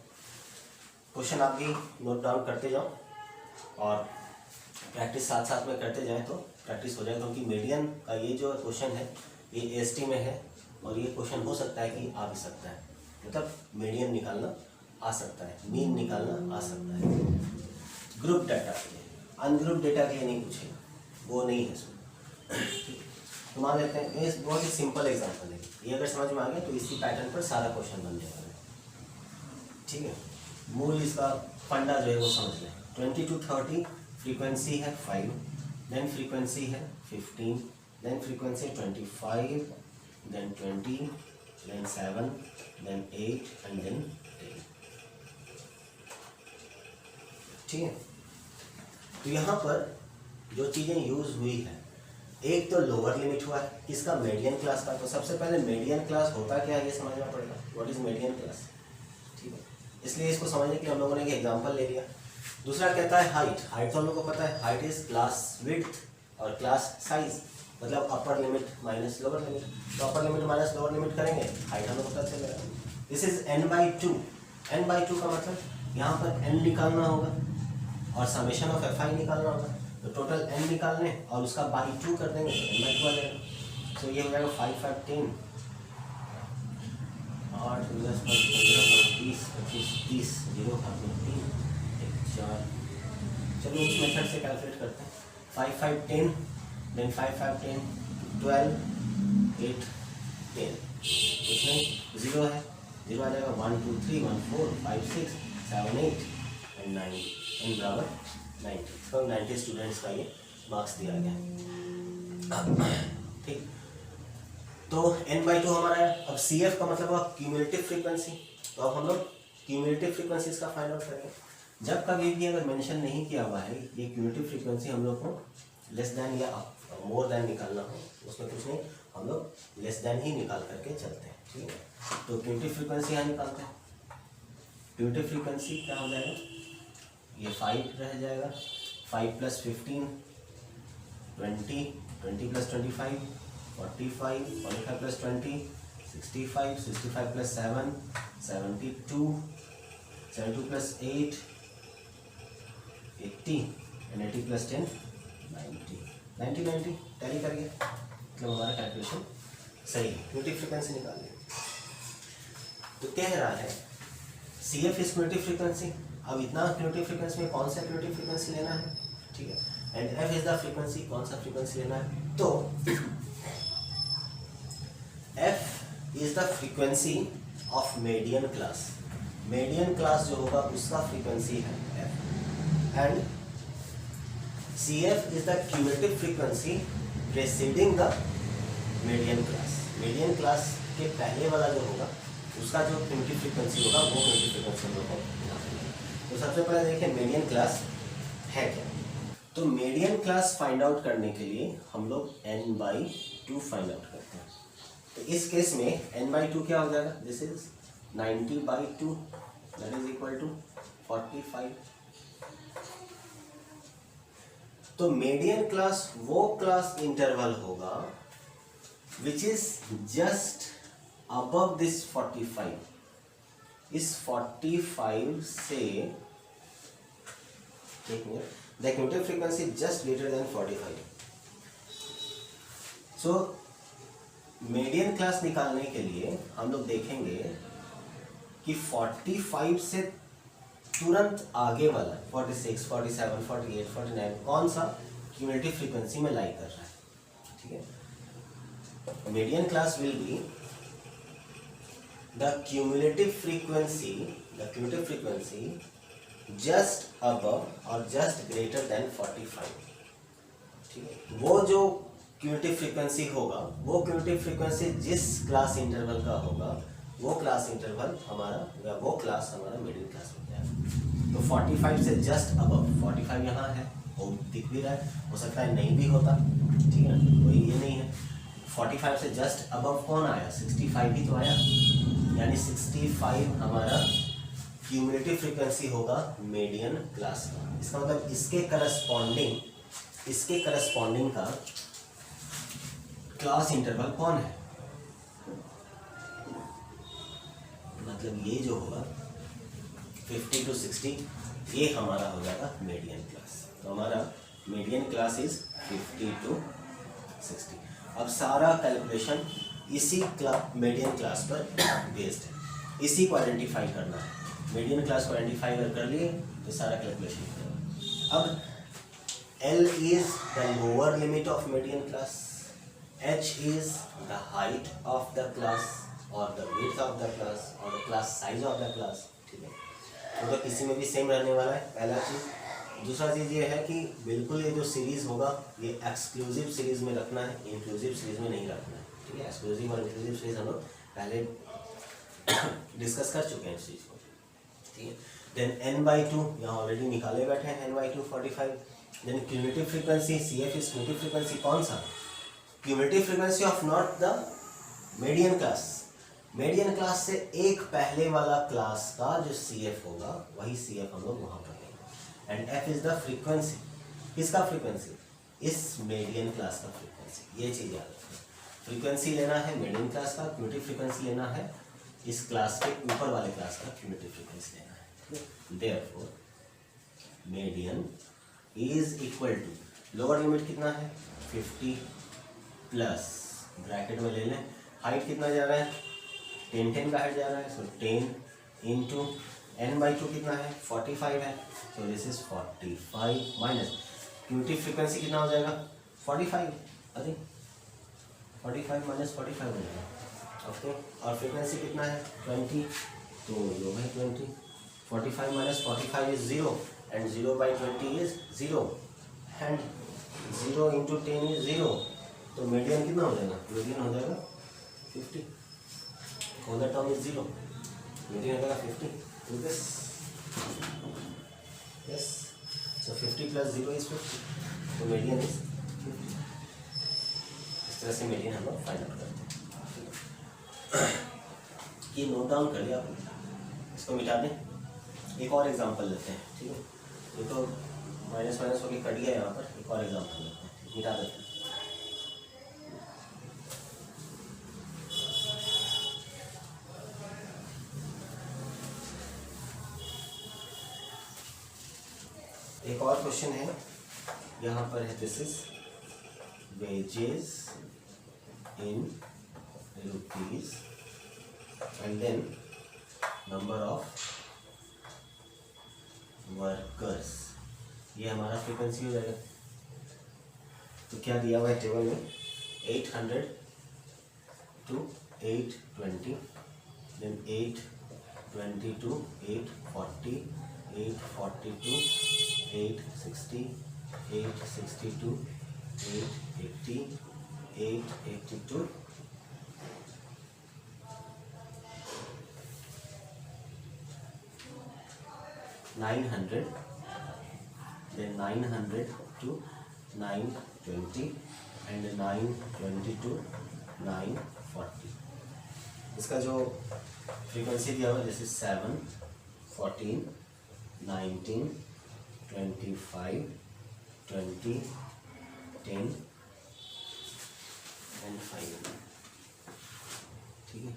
S1: Question आप भी note down करते जाओ और practice साथ साथ में करते जाएं तो प्रैक्टिस हो जाएगा, क्योंकि मीडियन का ये जो क्वेश्चन है ये AST में है, और ये क्वेश्चन हो सकता है कि आ भी सकता है, मतलब मीडियन निकालना आ सकता है, मीन निकालना आ सकता है। ग्रुप डाटा के लिए, अनग्रुप डेटा के लिए नहीं पूछेगा, वो नहीं है इसमें। तो मान लेते हैं, ये बहुत ही सिंपल एग्जाम्पल है, ये अगर समझ में आ गया तो इसी पैटर्न पर सारा क्वेश्चन बनने वाला है, ठीक है। मूल इसका फंडा जो है वो समझ लें। 20 to 30 फ्रीक्वेंसी है 5, देन फ्रीक्वेंसी है 15, then frequency 25, then 20, then 7, then 8 and then 10, ठीक है। तो यहाँ पर जो चीज़ें यूज हुई है, एक तो लोअर लिमिट हुआ है किसका, मीडियन क्लास का। तो सबसे पहले मीडियन क्लास होता क्या है ये समझना पड़ेगा, व्हाट इज मीडियन क्लास, ठीक है। इसलिए इसको समझने के लिए हम लोगों ने एक एग्जांपल ले लिया। दूसरा कहता है हाइट, हाइट तो हम लोग को पता है, हाइट इज क्लास विड्थ और क्लास साइज, मतलब upper limit minus lower limit. तो upper limit minus lower limit करेंगे, हाइट हमें पता चलेगा। दिस इज n/2, n/2 का मतलब यहाँ पर n निकालना होगा और समेशन ऑफ fi निकालना होगा, तो टोटल n निकालने और उसका बाई 2 कर देंगे तो n/2 आ जाएगा। तो ये हो जाएगा 5 5 10 8 10 15 20 25 30 0 3 1 4। चलो उस मेथड से कैलकुलेट करते हैं। 5 5 10 देन 5 5 10 12 8 10 कुछ नहीं, 0 है, 0 आ जाएगा। 1 2 3 1 4 5 6 7 8 एंड 9 n बराबर 90। तो 90 स्टूडेंट्स का ये मार्क्स दिया गया। ठीक, तो n/2 हमारा है। अब CF का मतलब हुआ क्यूमुलेटिव फ्रीक्वेंसी। तो अब हम लोग क्यूमुलेटिव फ्रीक्वेंसी इसका फाइंड आउट करेंगे। जब कभी भी अगर मेंशन नहीं किया हुआ है ये क्यूमुलेटिव फ्रीक्वेंसी, हम लोग को लेस देन या मोर देन निकालना हो, उसमें कुछ नहीं, हम लोग लेस देन ही निकाल करके चलते हैं। ठीक है, तो क्यूमुलेटिव फ्रीक्वेंसी यहाँ निकालते हैं। क्यूमुलेटिव फ्रीक्वेंसी क्या हो जाएगा, ये 5 रह जाएगा, 5 + 15 20 20 + 25 45 45 + 20 65 65 + 7 72 72 + 8 80 and 80 + 10 90 90 90 टैली करिए, मतलब हमारा कैलकुलेशन सही है, क्यूमुलेटिव फ्रीक्वेंसी निकाल लिया। तो कह रहा है CF इज क्यूमुलेटिव फ्रीक्वेंसी। अब इतना क्यूमुलेटिव फ्रीक्वेंसी में कौन सा क्यूमुलेटिव फ्रीक्वेंसी लेना है, ठीक है, and F is the frequency, कौन सा फ्रीक्वेंसी लेना है। तो F is the frequency of median class. Median class जो होगा उसका फ्रीक्वेंसी है F, and CF is the cumulative frequency preceding the median class. Median class के पहले वाला जो होगा उसका जो क्यूमुलेटिव फ्रीक्वेंसी होगा वो क्यूमुलेटिव फ्रीक्वेंसी हम लोग को। तो सबसे पहले देखिए मीडियन क्लास है क्या। तो मीडियन क्लास फाइंड आउट करने के लिए हम लोग n/2 फाइंड आउट करते हैं। तो इस केस में n/2 क्या हो जाएगा, this is 90/2 that is equal to 45। तो मीडियन क्लास वो क्लास इंटरवल होगा which is just above this 45। इस 45 से the cumulative frequency just greater than 45। So median class निकालने के लिए हम लोग देखेंगे कि 45 से तुरंत आगे वाला 46 47 48 49 कौन सा क्यूमुलेटिव फ्रीक्वेंसी में लाई कर रहा है। ठीक है, median class will be the cumulative frequency just above or just greater than 45। ठीक है, वो जो क्यूमुलेटिव फ्रीक्वेंसी होगा वो क्यूमुलेटिव फ्रीक्वेंसी जिस क्लास इंटरवल का होगा वो क्लास इंटरवल हमारा या वो क्लास हमारा मिडिल क्लास हो जाएगा। तो 45 से जस्ट अबव, 45 यहाँ है, वो दिख भी रहा है, हो सकता है नहीं भी होता, ठीक है ना, कोई ये नहीं है। 45 से जस्ट अबव कौन आया, 65 ही तो आया, यानी 65 हमारा क्यूमुलेटिव फ्रीक्वेंसी होगा मीडियन क्लास का। इसका मतलब इसके करस्पॉन्डिंग का क्लास इंटरवल कौन है, मतलब ये जो होगा 50 to 60 ये हमारा हो जाएगा मीडियन क्लास। तो हमारा मीडियन क्लास इज 50 to 60। अब सारा कैलकुलेशन इसी मीडियन क्लास पर बेस्ड है, इसी को आइडेंटिफाई करना है। मीडियन क्लास को आइडेंटिफाई अगर कर लिए तो सारा कैलकुलेशन करेगा। अब L is the lower limit of median class, H is the height of the class और the width of the class और the class size of the class. ठीक है, तो किसी में भी सेम रहने वाला है, पहला चीज़। दूसरा चीज़ ये है कि बिल्कुल ये जो सीरीज़ होगा ये एक्सक्लूसिव सीरीज़ में रखना है, इंक्लूसिव सीरीज़ में नहीं रखना है। ठीक है, एक्सक्लूसिव और इंक्लूसिव सीरीज हम लोग पहले डिस्कस कर चुके हैं इस चीज़ को। ठीक है, देन n/2 यहाँ ऑलरेडी निकाले बैठे हैं, n/2 45। Then cumulative frequency, CF is cumulative frequency कौन सा, cumulative frequency of not the median class. Median class से एक पहले वाला क्लास का जो CF होगा वही CF हम लोग वहाँ पर लेंगे। And F is the frequency, किसका फ्रीक्वेंसी, इस मीडियन क्लास का फ्रीक्वेंसी। ये चीज़ याद रखना, फ्रीक्वेंसी लेना है मीडियन क्लास का, क्यूमुलेटिव फ्रीक्वेंसी लेना है इस क्लास के ऊपर वाले क्लास का क्यूमुलेटिव फ्रीक्वेंसी लेना है। Therefore median is equal to, lower limit कितना है 50 प्लस ब्रैकेट में ले लें, हाइट कितना जा रहा है 10 का हाइट जा रहा है, सो 10 इंटू n/2 कितना है 45 है, सो दिस इज 45 माइनस क्यूटी फ्रीक्वेंसी कितना हो जाएगा 45, अरे 45 माइनस 45 हो जाएगा, ओके। और फ्रीक्वेंसी कितना है 20, तो ये है 20, 45 minus 45 is 0 and 0/20 is 0 and 0 into 10 is 0, तो मीडियन कितना हो जाएगा, मीडियन हो जाएगा 50, whole the term is 0, median हो जाएगा 50, तो this yes, so 50 plus 0 is 50, तो मीडियन इज 50। इस तरह से मीडियन हम लोग फाइंड आउट करते हैं। ये नोट डाउन कर लिया आपने, इसको मिटा दें। एक और एग्जांपल लेते हैं, ठीक है, ये तो माइनस माइनस होकर कट गया यहाँ पर, एक और एग्जांपल लेते हैं, मिटा देते हैं। एक और क्वेश्चन है यहाँ पर है, this is wages in rupees and then number of workers, ये हमारा फ्रीक्वेंसी हो जाएगा। तो क्या दिया हुआ है टेबल में 800 to 820, then 820 to 840, 840 to 860, 860 to 880, 880 to 900, then 900 to 920 and 920 to 940। इसका जो फ्रीक्वेंसी दिया हुआ है दिस इज 7, 14, 19, 25, 20, 10 and 5, ठीक है।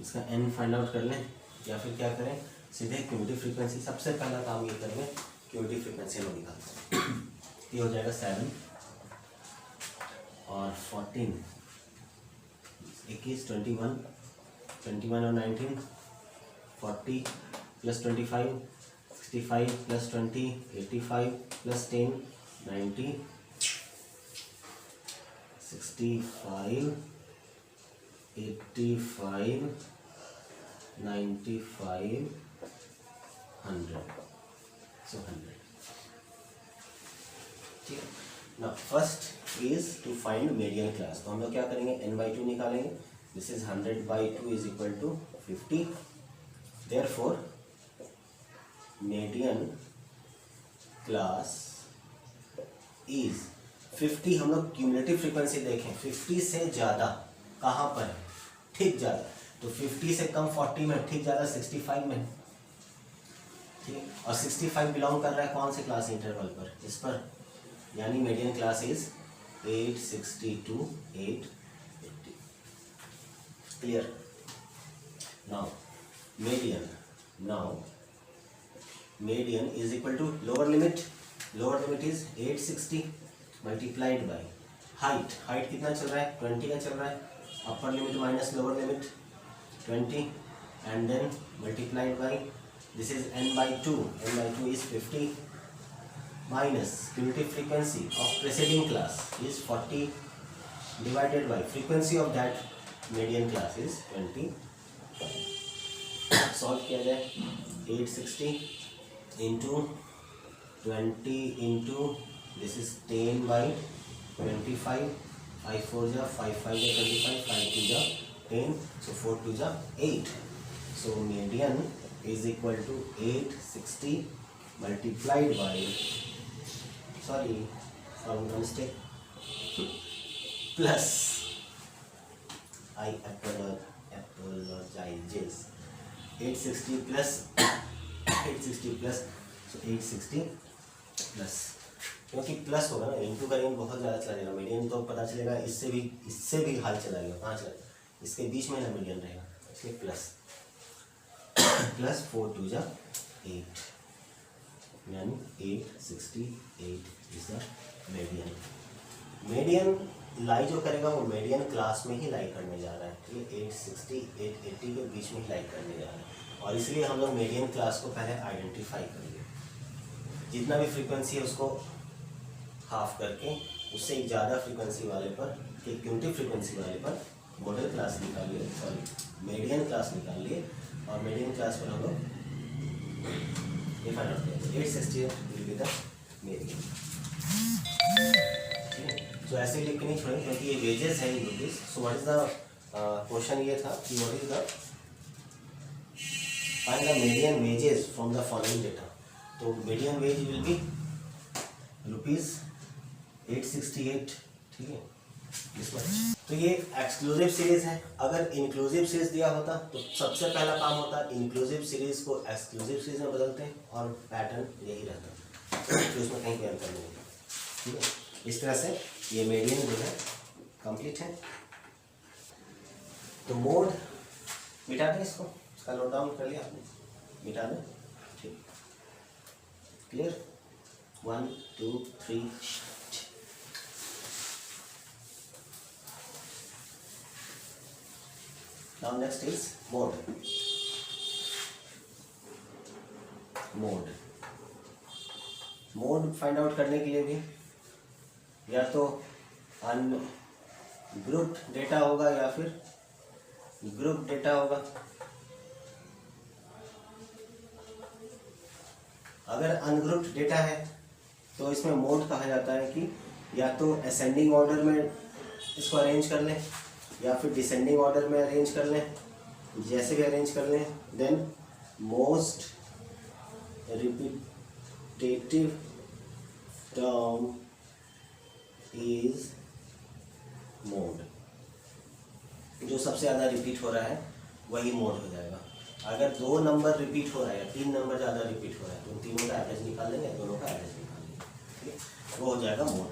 S1: इसका n फाइंड आउट कर लें या फिर क्या करें, सीधे क्यूटी फ्रीक्वेंसी, सबसे पहला काम ये करेंगे क्यूटी फ्रीक्वेंसी में निकालते हैं। ये हो जाएगा 7 और 14, 21, 21, 21 और 19, 40 प्लस 25, 65 प्लस 20, 85 प्लस 10, 90, 65, 85, 95, 100, so 100, ठीक है ना। First is to find median class, तो हम लोग क्या करेंगे n/2 निकालेंगे, this is 100/2 is equal to 50, therefore median class is 50। हम लोग क्यूमुलेटिव फ्रीक्वेंसी देखें 50 से ज़्यादा कहाँ पर है, ठीक ज़्यादा, तो 50 से कम 40 में, ठीक ज़्यादा 65 में, ठीक, और 65 बिलोंग कर रहा है कौन से क्लास इंटरवल पर, इस पर, यानी median class is 860 to 880, clear. Now median is equal to lower limit is 860 multiplied by height कितना चल रहा है 20 का चल रहा है, upper limit minus lower limit 20 and then multiplied by this is n/2 is 50 minus cumulative frequency of preceding class is 40 divided by frequency of that median class is 20। Solve किया जाए 860 इंटू 20 इंटू दिस इज 10/25, 5 4 जा 5 5 जा 25, 5 2 जा 10, so 4 2 जा 8, so median is equal to 860 multiplied by, sorry found a mistake, plus I apologize, 860 plus 860 plus, so 860 plus, क्योंकि plus होगा ना, into करेंगे बहुत ज़्यादा चला जाएगा, मीडियन तो पता चलेगा इससे भी हाई चला गया, कहाँ चला, इसके बीच में ना मीडियन रहेगा, इसलिए प्लस प्लस 4 2 जा 8, यानी 868 इज द मीडियन। मीडियन लाई जो करेगा वो मीडियन क्लास में ही लाई करने जा रहा है, ठीक है। 860 880 के बीच में ही लाई करने जा रहा है, और इसलिए हम लोग मीडियन क्लास को पहले आइडेंटिफाई करेंगे। जितना भी फ्रीक्वेंसी है उसको हाफ करके उससे ज़्यादा फ्रीक्वेंसी वाले पर, क्यूमुलेटिव फ्रीक्वेंसी वाले पर मॉडल क्लास निकालिए, सॉरी मीडियन क्लास निकालिए, और मीडियन क्लास पर हम लोग ये फाइंड आउट करेंगे। 868 विल बी द मीडियन, ठीक है। तो ऐसे लिख के नहीं छोड़ेंगे क्योंकि ये वेजेस है in rupees. So what is the question ये था कि what is the find the median wages from the following data. तो median wage will be rupees 868, ठीक है, इस मच। तो ये एक्सक्लूसिव सीरीज है। अगर इंक्लूसिव सीरीज दिया होता तो सबसे पहला काम होता इंक्लूसिव सीरीज को एक्सक्लूसिव सीरीज में बदलते हैं, और पैटर्न यही रहता तो इसमें कहीं कोई अंतर नहीं होता, ठीक है। इस तरह से ये मीडियन जो है कंप्लीट है। तो मोड मिटा दें, इसका नोट डाउन कर लिया आपने, मिटा दें, ठीक, clear. 1 2 3। Now next is mode. Mode find out करने के लिए भी या तो अनग्रुप्ड डेटा होगा या फिर ग्रुप डेटा होगा। अगर अनग्रुप्ड डेटा है तो इसमें मोड कहा जाता है कि या तो असेंडिंग ऑर्डर में इसको अरेंज कर लें या फिर डिसेंडिंग ऑर्डर में अरेंज कर लें, जैसे भी अरेंज कर लें। Then most repetitive term is mode. जो सबसे ज़्यादा रिपीट हो रहा है वही मोड हो जाएगा। अगर 2 नंबर रिपीट हो रहा है या 3 नंबर ज़्यादा रिपीट हो रहा है तो उन तीनों का एवरेज निकाल लेंगे, दोनों का एवरेज निकाल लेंगे, ठीक है, वो हो जाएगा मोड।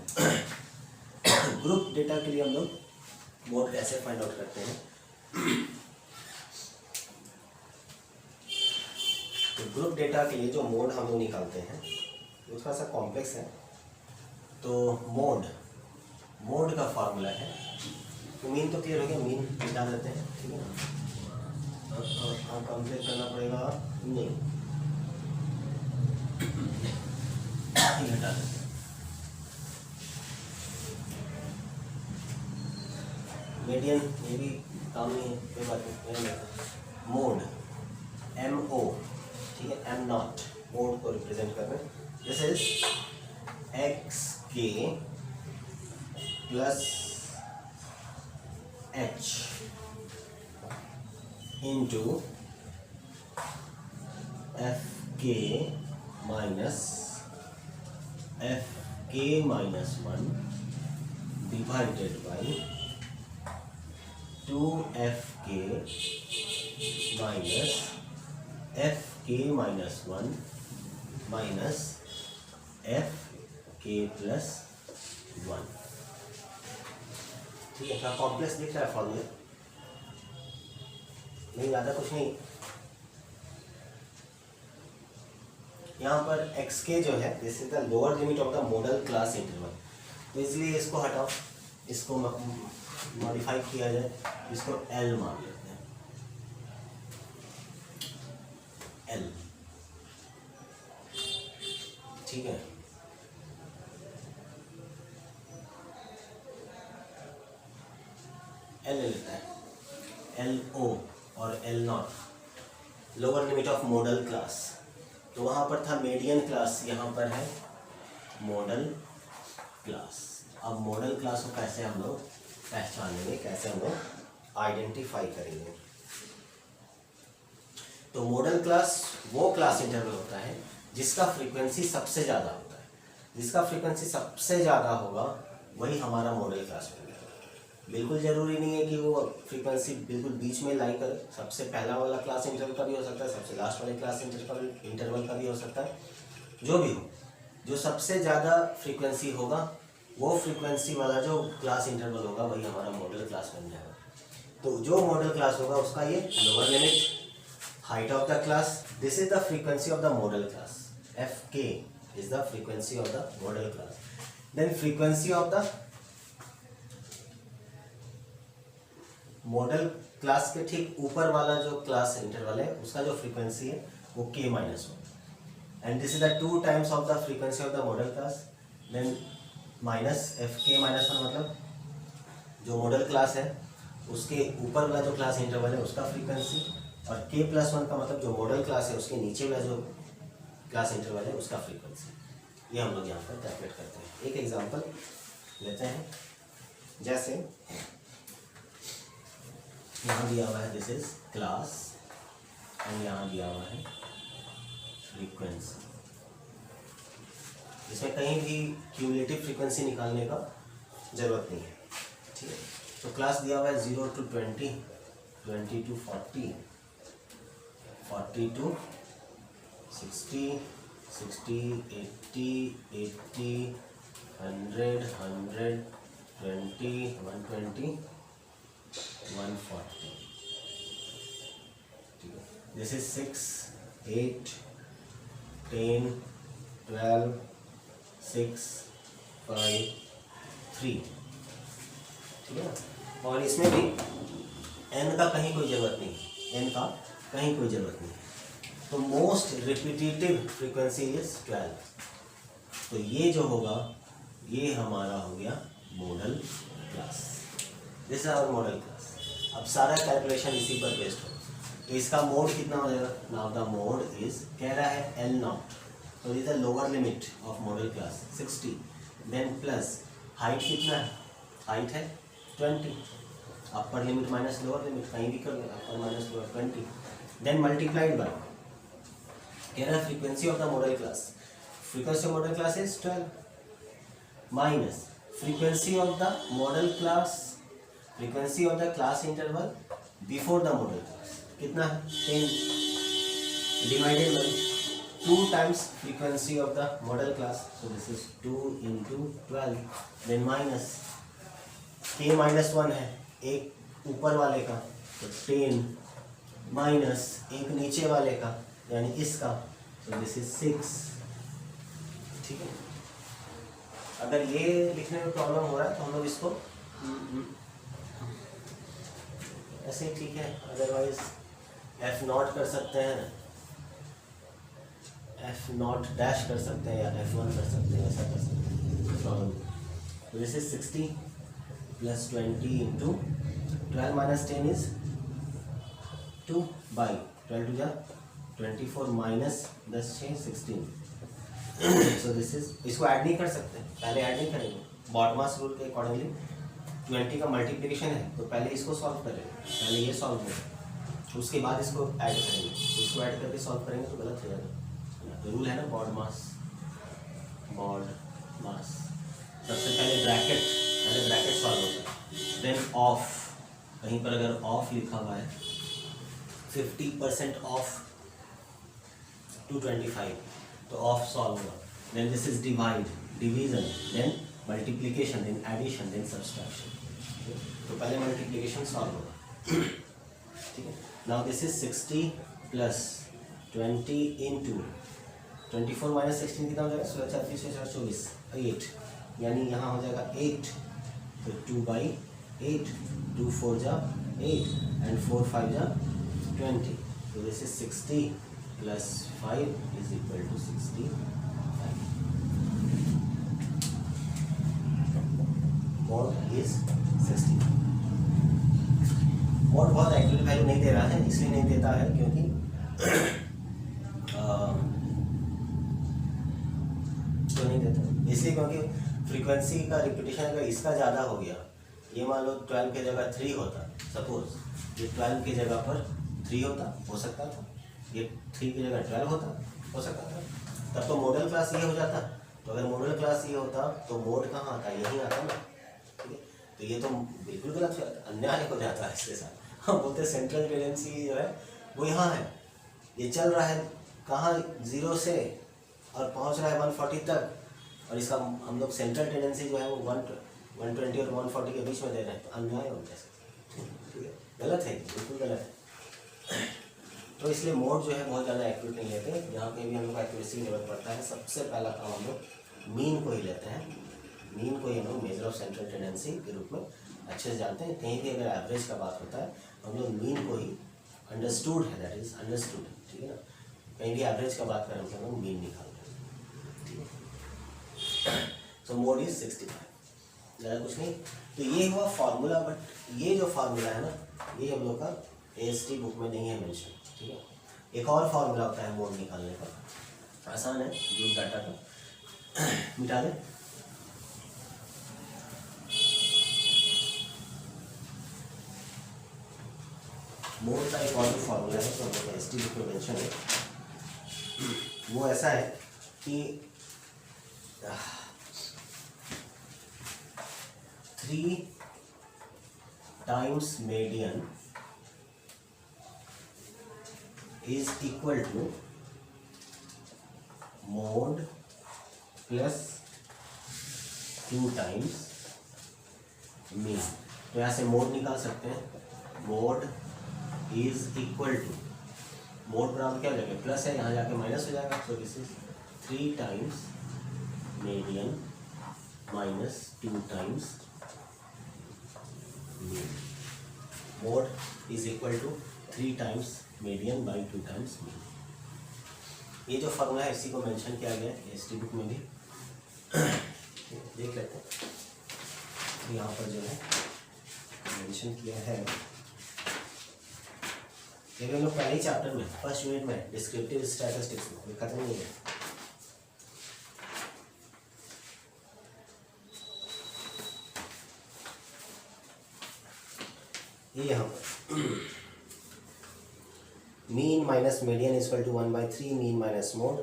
S1: ग्रुप डेटा के लिए हम लोग मोड कैसे फाइंड आउट करते हैं? तो ग्रुप डेटा के लिए जो मोड हम लोग निकालते हैं वो थोड़ा सा कॉम्प्लेक्स है। तो मोड का फॉर्मूला है, तो मीन तो क्लियर हो गया, मीन मिटा देते हैं, ठीक है ना। कंप्लीट करना पड़ेगा नहीं, हटा देते हैं। मीडियन ये भी काम नहीं है, कोई बात नहीं। मोड MO, ठीक है, M नॉट मोड को रिप्रेजेंट कर रहे हैं। This is XK plus H into FK minus FK-1 divided by 2FK minus FK-1 minus FK+1, ठीक है। क्या कॉम्प्लेक्स दिख रहा है फॉर्मूला? नहीं, ज़्यादा कुछ नहीं। यहाँ पर XK जो है this is the lower limit of the modal class interval, तो इसलिए इसको हटाओ, इसको मॉडिफाई किया जाए, इसको L मान लेते हैं, L, ठीक है। L लेता है, LO और L not lower limit of modal class. तो वहाँ पर था मीडियन क्लास, यहाँ पर है मॉडल क्लास। अब मॉडल क्लास को कैसे हम लोग पहचानेंगे, कैसे हम लोग आइडेंटिफाई करेंगे? तो मॉडल क्लास वो क्लास इंटरवल होता है जिसका फ्रीक्वेंसी सबसे ज़्यादा होता है। जिसका फ्रीक्वेंसी सबसे ज़्यादा होगा वही हमारा मॉडल क्लास होगा। बिल्कुल ज़रूरी नहीं है कि वो फ्रीक्वेंसी बिल्कुल बीच में लाई करे। सबसे पहला वाला क्लास इंटरवल का भी हो सकता है, सबसे लास्ट वाले क्लास इंटरवल का भी हो सकता है। जो भी हो, जो सबसे ज़्यादा फ्रीक्वेंसी होगा वो फ्रीक्वेंसी वाला जो क्लास इंटरवल होगा वही हमारा मॉडल क्लास बन जाएगा। तो जो मॉडल क्लास होगा उसका ये lower limit, height of the class. This is the frequency of the model class. Fk is the frequency of the model class. Then frequency of the model class के ठीक ऊपर वाला जो क्लास इंटरवल है उसका जो फ्रीक्वेंसी है वो k minus one, and this is the 2 times of the frequency of the modal class. Then minus f k minus one मतलब जो मॉडल क्लास है उसके ऊपर वाला जो क्लास इंटरवल है उसका फ्रीक्वेंसी, और k प्लस वन का मतलब जो मॉडल क्लास है उसके नीचे वाला जो क्लास इंटरवल है उसका फ्रीक्वेंसी. ये हम लोग यहाँ पर कैलकुलेट करते हैं. एक एग्जांपल लेते हैं. जैसे यहाँ दिया हुआ है दिस इज क्लास एंड यहाँ दिया हुआ है फ्रीक्वेंसी. इसमें कहीं भी क्यूमुलेटिव फ्रीक्वेंसी निकालने का जरूरत नहीं है. ठीक है, तो क्लास दिया हुआ है 0 to 20, 20 to 40, 40 to 60, 60, 80, 80, 100, 100, 20, 120, 140. ठीक है, दिस इज 6, 8, 10, 12, 6, 5, 3. ठीक है ना. और इसमें भी n का कहीं कोई ज़रूरत नहीं है, n का कहीं कोई ज़रूरत नहीं है. तो मोस्ट रिपीटेटिव फ्रीक्वेंसी इज 12. तो ये जो होगा ये हमारा हो गया modal class. This is our modal class. अब सारा कैलकुलेशन इसी पर बेस्ड हो. तो इसका मोड कितना हो जाएगा. नाउ द मोड इज कह रहा है L नॉट. तो this the lower limit of modal class 60. Then plus height कितना है. हाइट है 20. Upper limit minus lower limit कहीं भी कर लो, upper minus lower 20. Then multiplied by कह रहा है frequency of the modal class. Frequency of modal class is 12 minus frequency of the modal class, frequency of the class interval before the modal class कितना है 10 divided by 2 times frequency of the modal class. So this is 2 into 12. Then minus k minus one है एक ऊपर वाले का, तो 10 minus एक नीचे वाले का यानी इसका, तो दिस इज 6. ठीक है. अगर ये लिखने में प्रॉब्लम हो रहा है तो हम लोग इसको ऐसे ही ठीक है. अदरवाइज एफ नॉट कर सकते हैं, एफ नॉट डैश कर सकते हैं, या F1 कर सकते हैं, ऐसा कर सकते हैं. प्रॉब्लम. तो this is 60 plus 20 into 12 minus 10 is 2 by 12 to जा 24 minus 10 6 16. सो दिस इज, इसको ऐड नहीं कर सकते, पहले ऐड नहीं करेंगे. बॉडमास रूल के अकॉर्डिंगली 20 का मल्टीप्लिकेशन है तो पहले इसको सॉल्व करेंगे, पहले ये सॉल्व करेंगे, उसके बाद इसको ऐड करेंगे. इसको ऐड करके सॉल्व करेंगे तो गलत हो जाएगा. तो रूल है ना बॉडमास. सबसे पहले ब्रैकेट सॉल्व होता है. देन ऑफ, कहीं पर अगर ऑफ लिखा हुआ है 50% ऑफ 225 तो ऑफ सॉल्व हुआ. Then this is division, then multiplication, then addition, then subtraction. तो पहले मल्टीप्लिकेशन सॉल्व होगा. ठीक है. Now this is 60 plus 20 into 24 minus 16 कितना हो जाएगा 16 30 24 8, यानी यहाँ हो जाएगा 8. तो 2 by 8, 2 4 जा 8 and 4 5 जा 20. तो this is 60 plus 5 is equal to 65. Mode is 60. Mode बहुत एक्यूरेट वैल्यू नहीं दे रहा है, इसलिए नहीं देता है क्योंकि तो नहीं देता इसलिए क्योंकि फ्रीक्वेंसी का रिपीटेशन अगर इसका ज़्यादा हो गया, ये मान लो 12 की जगह 3 होता, सपोज ये 12 की जगह पर 3 होता, हो सकता था. ये 3 की जगह 12 होता, हो सकता था. तब तो मॉडल क्लास ये हो जाता. तो अगर मॉडल क्लास ये होता तो मोड कहाँ आता, यहीं आता ना. ठीक है. तो ये तो बिल्कुल गलत हो जाता, अन्याय हो जाता है इसके साथ. हम बोलते हैं सेंट्रल टेंडेंसी जो है वो यहाँ है, ये चल रहा है कहाँ 0 से और पहुँच रहा है 140 तक, और इसका हम लोग सेंट्रल टेंडेंसी जो है वो 120 और 140 के बीच में दे रहे हैं. तो अन्याय होता है. ठीक है, गलत है, बिल्कुल गलत है. तो इसलिए मोड जो है बहुत ज़्यादा एक्यूरेट नहीं लेते। जहाँ पे भी हम लोग का एक्यूरेसी लेवल पड़ता है, सबसे पहला काम हम लोग मीन को ही लेते हैं। मीन को ही हम लोग मेजर ऑफ सेंट्रल टेंडेंसी के रूप में अच्छे से जानते हैं। कहीं भी अगर एवरेज का बात होता है हम लोग मीन को ही अंडरस्टूड है, दैट इज अंडरस्टूड, ठीक है ना। कहीं भी एवरेज का बात करें तो हम लोग मीन निकालते हैं, ठीक है। सो मोड इज 65, ज़्यादा कुछ नहीं। तो ये हुआ फार्मूला, बट ये जो फार्मूला है ना, ये हम लोग का AST बुक में नहीं है मेंशन, ठीक है। एक और फार्मूला होता है मोड निकालने का, आसान है, ग्रुप डाटा का मिटा दें। मोड का एक और भी फार्मूला है, तो हम लोग AST बुक में मेंशन है। वो ऐसा है कि 3 times median is equal to mode plus 2 times mean। तो यहाँ से मोड निकाल सकते हैं। Mode is equal to, mode बराबर क्या हो जाएगा, प्लस है, यहाँ जाके माइनस हो जाएगा। तो this is 3 times median minus 2 times mean। Mode is equal to 3 times median by 2 times mean। ये जो फॉर्मूला है इसी को मेंशन किया गया है AST बुक में भी, देख लेते हैं। तो यहाँ पर जो है मेंशन किया है, ये हम लोग पहले ही चैप्टर में फर्स्ट यूनिट में डिस्क्रिप्टिव स्टैटिस्टिक्स में खत्म नहीं है। ये यहाँ पर mean minus median is equal to 1/3 mean minus mode,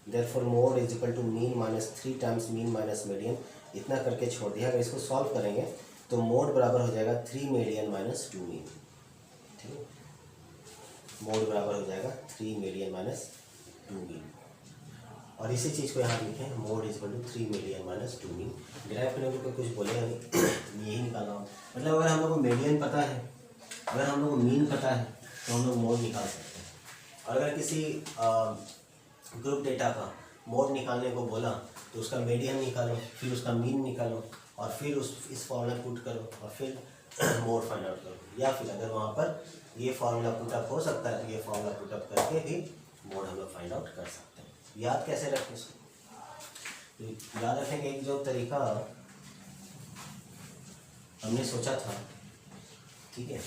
S1: therefore mode is equal to mean minus 3 times mean minus median. इतना करके छोड़ दिया। अगर इसको सॉल्व करेंगे तो मोड बराबर हो जाएगा 3 मीडियन माइनस 2 मीन, ठीक है। मोड बराबर हो जाएगा 3 मीडियन माइनस 2 मीन, और इसी चीज़ को यहाँ लिखें, mode is equal to 3 median minus 2 mean. Derive करने को कुछ बोलेगा नहीं, यही निकालना हो। मतलब अगर हम लोग को मीडियन पता है, अगर हम लोग को मीन पता है, तो हम लोग मोड निकाल सकते हैं। और अगर किसी ग्रुप डेटा का मोड निकालने को बोला तो उसका मीडियन निकालो, फिर उसका मीन निकालो, और फिर इस फॉर्मूला पुट करो, और फिर मोड फाइंड आउट करो। या फिर अगर वहाँ पर ये फॉर्मूला पुटअप हो सकता है तो ये फॉर्मूला पुटअप करके भी मोड हम लोग फाइंड आउट कर सकते हैं। याद कैसे रखें इसको, तो याद रखें कि एक जो तरीका हमने सोचा था, ठीक है,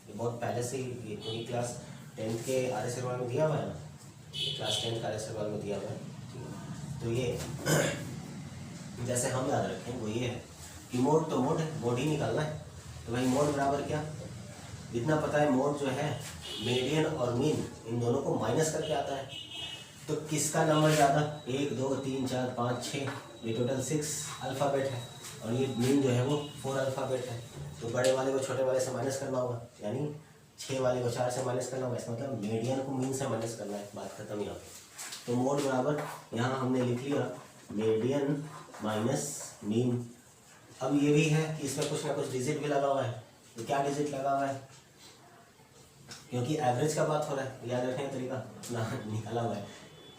S1: ये बहुत पहले से ही, ये कोई क्लास 10th के आर्य सवाल में दिया हुआ है ना, क्लास 10 का आर्य सवाल में दिया हुआ है, ठीक है। तो ये जैसे हम याद रखें वो ये है कि मोड तो मोड है, मोड ही निकालना है। तो भाई मोड बराबर क्या, इतना पता है, मोड जो है मीडियन और मीन इन दोनों को माइनस करके आता है। तो किसका नंबर ज़्यादा, 1 2 3 4 5 6, ये टोटल 6 अल्फ़ाबेट है, और ये मीन जो है वो 4 अल्फ़ाबेट है। तो बड़े वाले को छोटे वाले से माइनस करना होगा, यानी 6 वाले को 4 से माइनस करना होगा। इसका मतलब मीडियन को मीन से माइनस करना है, बात खत्म यहाँ पे। तो मोड बराबर यहाँ हमने लिख लिया मीडियन माइनस मीन। अब ये भी है कि इसमें कुछ ना कुछ डिजिट भी लगा हुआ है। तो क्या डिजिट लगा हुआ है, क्योंकि एवरेज का बात हो रहा है, याद रखने का तरीका ना निकाला हुआ है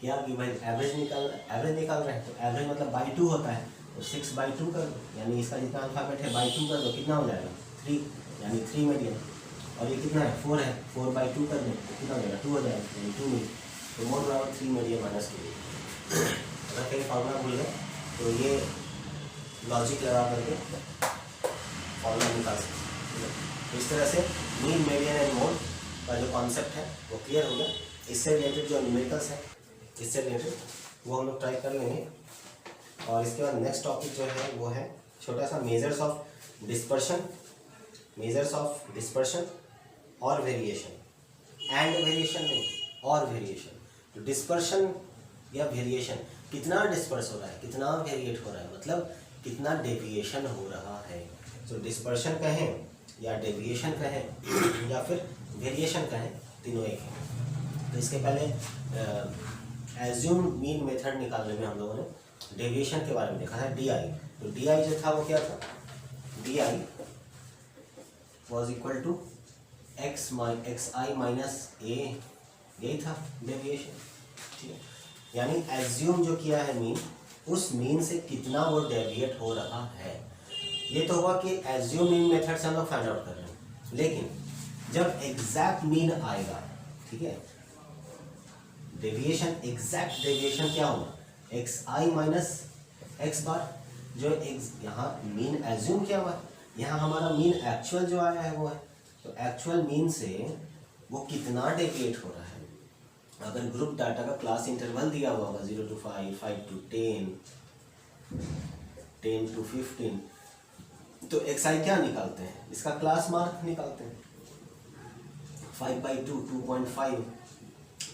S1: क्या कि भाई एवरेज निकाल रहे हैं। तो एवरेज मतलब बाई 2 होता है, तो 6/2 कर दो, यानी इसका जितना अल्फाबेट है बाई 2 कर दो, कितना हो जाएगा 3, यानी 3 मीडियन। और ये कितना है 4 है, 4/2 कर दो तो कितना हो जाएगा 2 हो जाएगा, यानी 2 मीडियन। तो मोड बराबर 3 मीडियन माइनस 2। अगर कहीं फॉर्मूला भूल गए तो ये लॉजिक लगा करके फॉर्मूला निकाल सकते हैं। तो इस तरह से मीन मीडियन एंड मोड का जो कॉन्सेप्ट है वो क्लियर हो गया। इससे रिलेटेड जो न्यूमेरिकल्स है, इससे रिलेटेड वो हम लोग ट्राई कर लेंगे। और इसके बाद नेक्स्ट टॉपिक जो है वो है छोटा सा मेजर्स ऑफ डिस्पर्शन और वेरिएशन। एंड वेरिएशन नहीं, और वेरिएशन। तो डिस्पर्शन या वेरिएशन, कितना डिस्पर्स हो रहा है, कितना वेरिएट हो रहा है, मतलब कितना डेविएशन हो रहा है। तो डिस्पर्शन कहें या डेविएशन कहें या फिर वेरिएशन कहें, तीनों एक है। तो इसके पहले एज्यूम मीन मेथड निकालने में हम लोगों ने डेविएशन के बारे में देखा था, DI। तो DI जो था वो क्या था, DI was equal to xi minus a यही था डेविएशन, ठीक है। यानी एज्यूम जो किया है मीन, उस मीन से कितना वो डेविएट हो रहा है। ये तो हुआ कि एज्यूम मीन मेथड से हम लोग फाइंड आउट कर रहे हैं, लेकिन जब एग्जैक्ट मीन आएगा, ठीक है, डेविएशन, एग्जैक्ट डेविएशन क्या होगा, एक्स आई माइनस एक्स बार, जो यहाँ मीन एज्यूम किया हुआ है, यहाँ हमारा मीन एक्चुअल जो आया है वो है, तो एक्चुअल मीन से वो कितना डेविएट हो रहा है। अगर ग्रुप डाटा का क्लास इंटरवल दिया हुआ होगा 0 to 5, 5 to 10, 10 to 15, तो xi क्या निकालते हैं, इसका क्लास मार्क निकालते हैं। 5/2 2.5,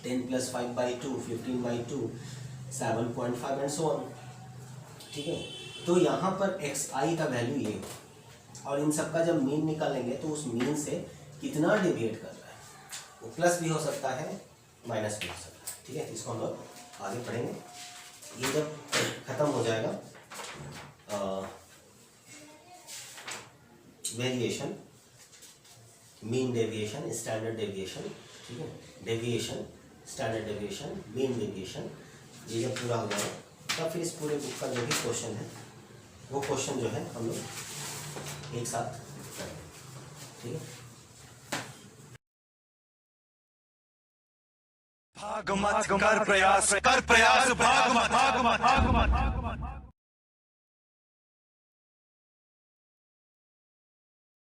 S1: 10 + 5/2 15/2 7.5 एंड सो ऑन, ठीक है। तो यहाँ पर xi का वैल्यू ये है, और इन सब का जब मीन निकालेंगे तो उस मीन से कितना डेविएट कर रहा है, वो प्लस भी हो सकता है, माइनस भी हो सकता है, ठीक है। इसको हम लोग आगे पढ़ेंगे। ये जब खत्म हो जाएगा variation, mean deviation, standard deviation, ठीक है, deviation, standard deviation, mean deviation, ये जब पूरा हो जाएगा तब फिर इस पूरे बुक का जो भी क्वेश्चन है वो क्वेश्चन जो है हम लोग एक साथ करेंगे, ठीक है।
S2: भाग मत कर प्रयास भाग मत